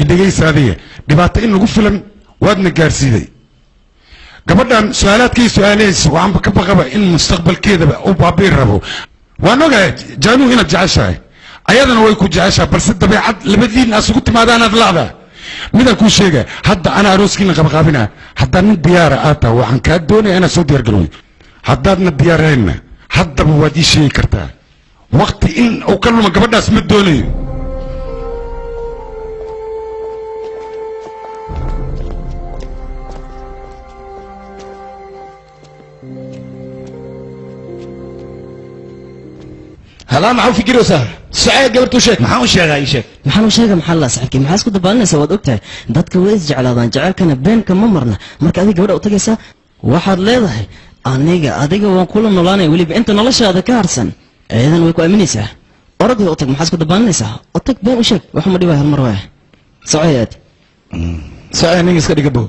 dhegaysa adiga dhibaato in lagu filan waadna gaarsiiday gabadhan su-aalaadkay su-aalahaysa waxaanba ka baqaba in mustaqbalkeedaba u baabiin rabo waan ogahay jaanuhu inaad jeceshahay ayadana way ku jeceshahay balse dabeecad labadiin aad isugu timaadaanaad la'daa midaan kuu sheega hadda anaa arooskiina qabaqaabina haddaa nin diyaara aad taha waxaan kaa doonaya inaad soo diyaar garoway haddaadna diyaarahayna haddaba waad ii sheegi kartaa waqti in uu ka luma gabadhaas ma doonayo halaa maxaa u fikiraysaa sacee gabartu sheeg maxaan u sheegaa ii sheeg maxaan u sheega maxaa la saxibkii maxaa isku dabaalinaysaa waad ogtahay dadka way isjeclaadaan jacaylkana beenka ma marna marka adiga gabadha u tagaysaa waxaad leedahay adiga waan kula noolaanaya weliba inta noloshaada ka harsan eedan way ku aaminaysaa orodii u tag maxaa isku dabaalinaysaa u tag been u sheeg waxuma dhibaya hal mar waaya socay aad sacee ninga iska dhiga bow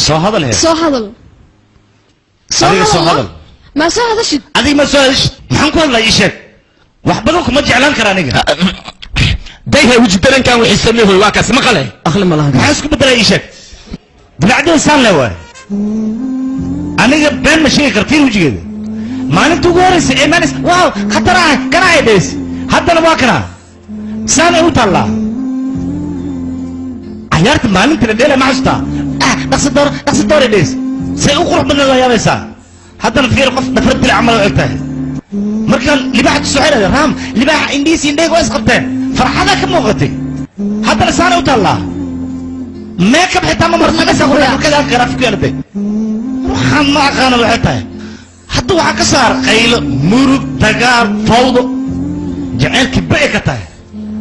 soo hadal he soo hadal adiga soo hadal ma soo hadashid adiga ma soo hadashid maxaan ku hadlaa ii sheeg wax badan kuma jeclaan kara aniga dayha weji darankan wixii sameehoy waa kaas maqale akhli ma laha maxaa isku bedelaa ii sheeg dilacdii saan le waay aniga been ma sheegi kartiin wejigeeda maalinta ugu horeysa ee maanis waaw khataraha kanaa ay dhays haddana waa kanaa saanay u taallaa cayaarta maalinta la dheela ma xasuustaa dhaqsi doore dhees say u qurux badan la yaabaysaa haddana fiir qof dhafar dil camal u eg tahay markaan libaaxa tusoxelaya raam libaaxa indhihiisi indhayga waa isqabteen farxadaa ka muuqatay haddana saanay u taallaa meekab xitaa ma martagasa qurxakada graafiku yeelatay waxaan ma aqaana waxay tahay hadda waxaa ka saar qaylo murug dagaal fawdo jaceylkii ba'e ka tahay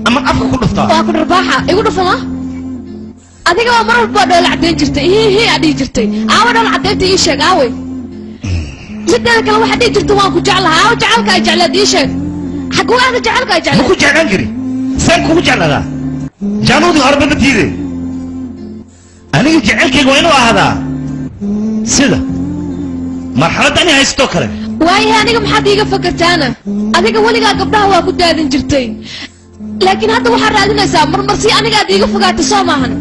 ama afka ku dhuftaa waa ku dharbaaxa igu dhufama adiga waa mar walba dhool caddayn jirtay hii aad dhihi jirtay aawa dhool caddaynta ii sheeg aawey sideeda kale waxaad dhihi jirta waan ku jeclahay aawa jecelka ay jeclaad ii sheeg xaguu aada jecelka ay jeclaad ma ku jeclaan jiri saan kugu jecladaa jaanuudii horeba ma diide aniga jecelkayga waa inuu ahaadaa sida marxaladda ani haystoo kale waayahe aniga maxaad iiga fakartaana adiga weligaa gabdhaha waa ku daadin jirtay laakiin hadda waxaad raadinaysaa marmarsi aniga aad iiga fogaatay soo maahan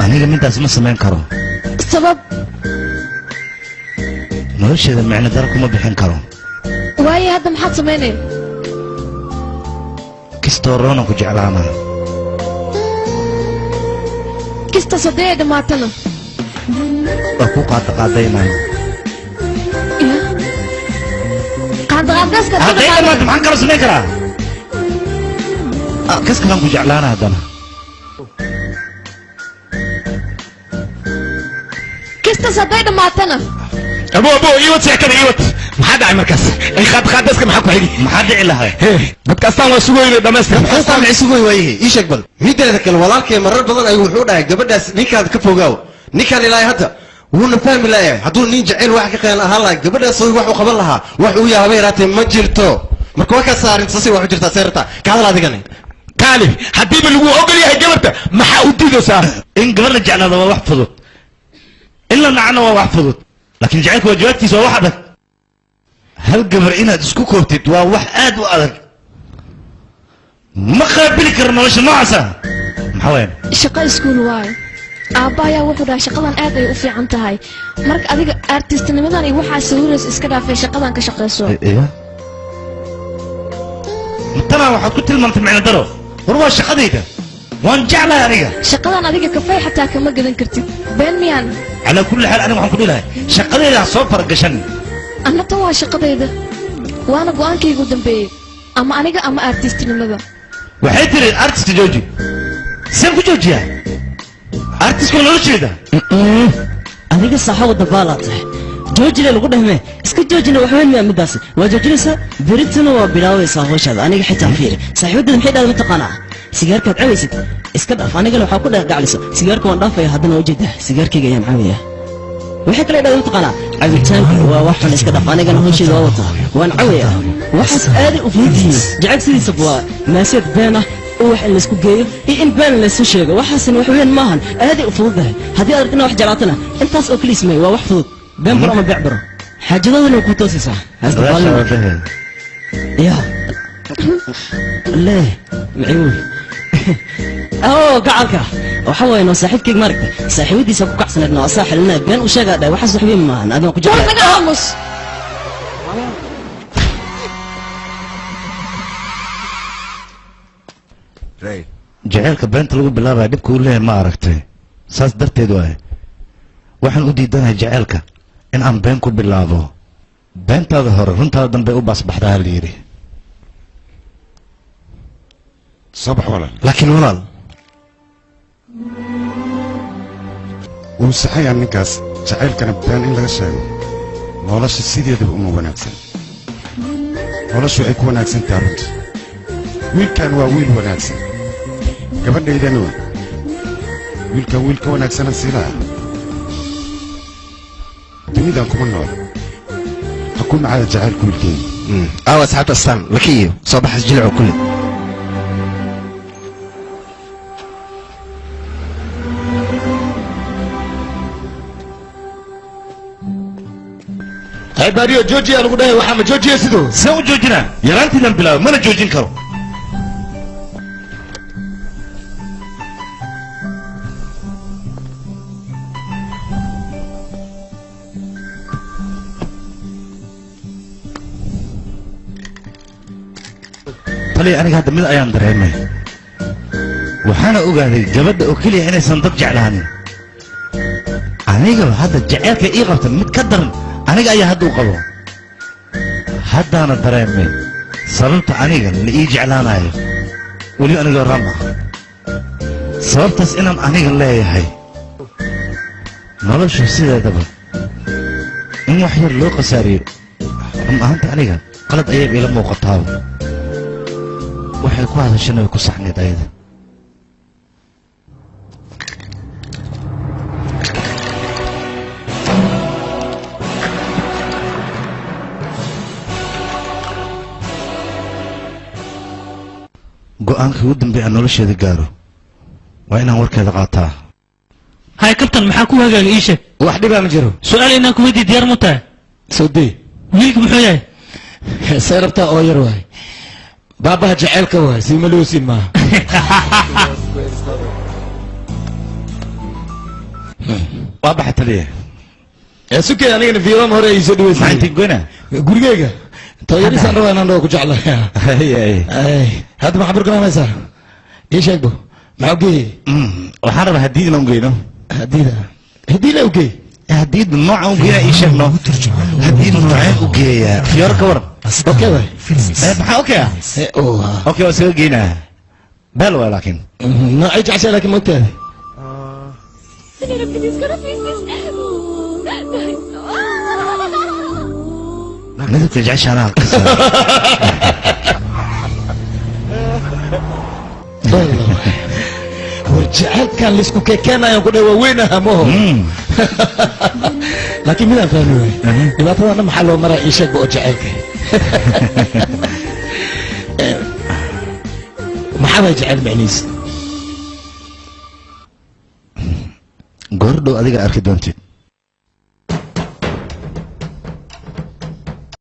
aniga midaas ma samayn karo sabab nolosheeda micno dara kuma bixin karo waaye hadda maxaad samaynaya kistoo roonan ku jeclaanaa kistas haddii ay dhammaatana waa ku qaadaqaadaynayo hadday dhamaato maxaan kala samayn karaa kas kalaan ku jeclaana haddana kistas hadday dhammaatana abo iwad sheekada iwad maxaa dhacay markaas ay qaadqaadaska maxaa ku xigi maxaa dhici lahay dadkaastaan waa sugoyna dhammaystir maxaastaan maxay sugoy waayahe ii sheeg bal mideeda kale walaalkay marar badan ayuu wuxuu dhahay gabadhaas ninkaad ka fogaaw ninkaan ilaahay hadda wuuna fahmi layahay hadduu nin jacayl wax ka qeyn ahaan lahaa gabadhaas wax u qaban lahaa wax uu yahay haba yaraatee ma jirto marka waa ka saarin sasi wax u jirtaa seerta ka hadal adigani kaali haddiiba lagu ogol yahay gabarta maxaa u diidaysaa in gabar la jeclaado waa wax fudud in la nacana waa wax fudud laakiin jacaylka waajibaadkiisa waa wax adag hal gabar inaad isku koobtid waa wax aad u adag ma qaabili karo nolosha noocaasa maxaa weyn shaqo iskuul waayo aabba ayaa wuxuu dhahay shaqadan aad ay u fiican tahay marka adiga artistnimadan iyo waxaa sawirays iska dhaafay shaqadan ka shaqayso tanaa waxaad ku tilmaantay micno daro war waa shaqadayda waan jeclahay aniga shaqadan adiga kafay xataa kama gadan kartid been miyaan calaa kulli xaal aniga waxaan ku dhilahay shaqadayda ha soo faragashan anna tan waa shaqadayda waana go'aankaygu dambeeyey ama aniga ama artistnimada waxay tiri artist jooji saan ku joojiyaa artistka nolosheeda adiga saaxo dabaalaa tahay joojile lagu dhahmee iska joojina waxweyn miyaa midaasi waa joojinaysaa berituna waa bilaabaysaa hawshaada aniga xitaa fiiri saaxiibadeeda maxay dhahda mataqaanaa sigaarkaad cabaysid iska dhaaf anigana waxaa ku dhagacliso sigaarka waan dhaafaya haddana ujeeda sigaarkayga ayaan cabaya waxay kale dhahda mataqaanaa cabitaanka waa waxan iska dhaaf anigana hawsheeda waa wataa waan cabaya waxaas aaday u fudud yihiin jacayl sidiisaba waa maaseed been ah wax in laisku geeyo iyo in been laysu sheego waxaasina wax weyn maahan aaday u fududahay haddii aad arkina wax jeclaatana intaas oo keliis may waa wax fudud been baro ama beec baro xaajadadana ku toosaysaa ya lee maciwul gacalka waxa waaye noo saaxiibkayga maaragta saaxiibadiisa ku kacsaneed noo asaa xelinaa been u sheegaa dhahay waxaas wax weyn maahan adiga ku jeclaa jaceylka beenta lagu bilaabaya dhibka uu leeyahay ma aragtay saas darteed waaye waxaan u diidanahay jaceylka in aan been ku bilaabo beentaada hore runtaada dambe u baasbaxdaa la yidhi صباح ولا laakiin walaal wuu saxayaa ninkaas jacaylkana been in laga sheego nolosha sideedaba uma wanaagsan noloshu waxay ku wanaagsan tahay runta wiilkan waa wiil wanaagsan gabadhaydana wiilkan wiil ka wanaagsanan siilaa dunidan kuma nool ha ku nacada jacaylka wiilkeeda aawa asxaabta astaan lakiyo soo baxas jilco kulli baariyo joojiya lagu dhahay waxaa ma joojiya sidoo saan u joojinaa yaraantiidan bilaabo mana joojin karo taliya aniga hadda mid ayaan dareemay waxaana ogaaday gabadha oo keliya inaysan dad jeclaanin aniga hadda jaceylka ii qabta mid ka daran aniga ayaa hadda u qabo haddaana dareemay sababta aniga la ii jeclaanayo weli anigoo rama sababtaas inaan aniga leeyahay noloshu sideedaba in wax yar loo khasaariyo run ahaanta aniga qalad ayayba ila muuqataaba waxay ku hadashana way ku saxneed ayada go-aankii ugu dambeeya aan nolosheeda gaaro waa inaan warkeeda qaataa هاي كابتن maxaa ku hagaagay ii sheeg wax dhibaa ma jiro su'aal inaan ku weydiiyo diyaar ma tahay soo dee wiilku muxuu yahay say rabtaa oo yar waay baabaha jaceylka waay si maloosin maaha waa baxa taliya sukey anigana fiiram hore ay soo dhaweysay maxaa intiin goyna gurigeyga tooyarisaan rabaa inaan dhaho ku jeclahay hadda maxaa bargaraanaysaa ii sheegbo maxaa geeyey waxaan rabaa hadiid inaan geyno hadiida hadiid la ugeey hadiid nooca u geeyaa ii sheegno hadiid nooceen u geeyaa fiyoor ka waran okay waay maxaa okay ah okay waa isaga geynaa beel waay laakiin noocay jeceshay laakiin mogtaada midabka jeceshaanaa warjaceelkan laisku kekeenayo ku dhaa waaweynaha maho laakiin midaan fahmi waay dhibaatadana maxaa loo maraa ii sheegba oo jaceelka maxaa bay jecel macniis goordhow adiga arki doontid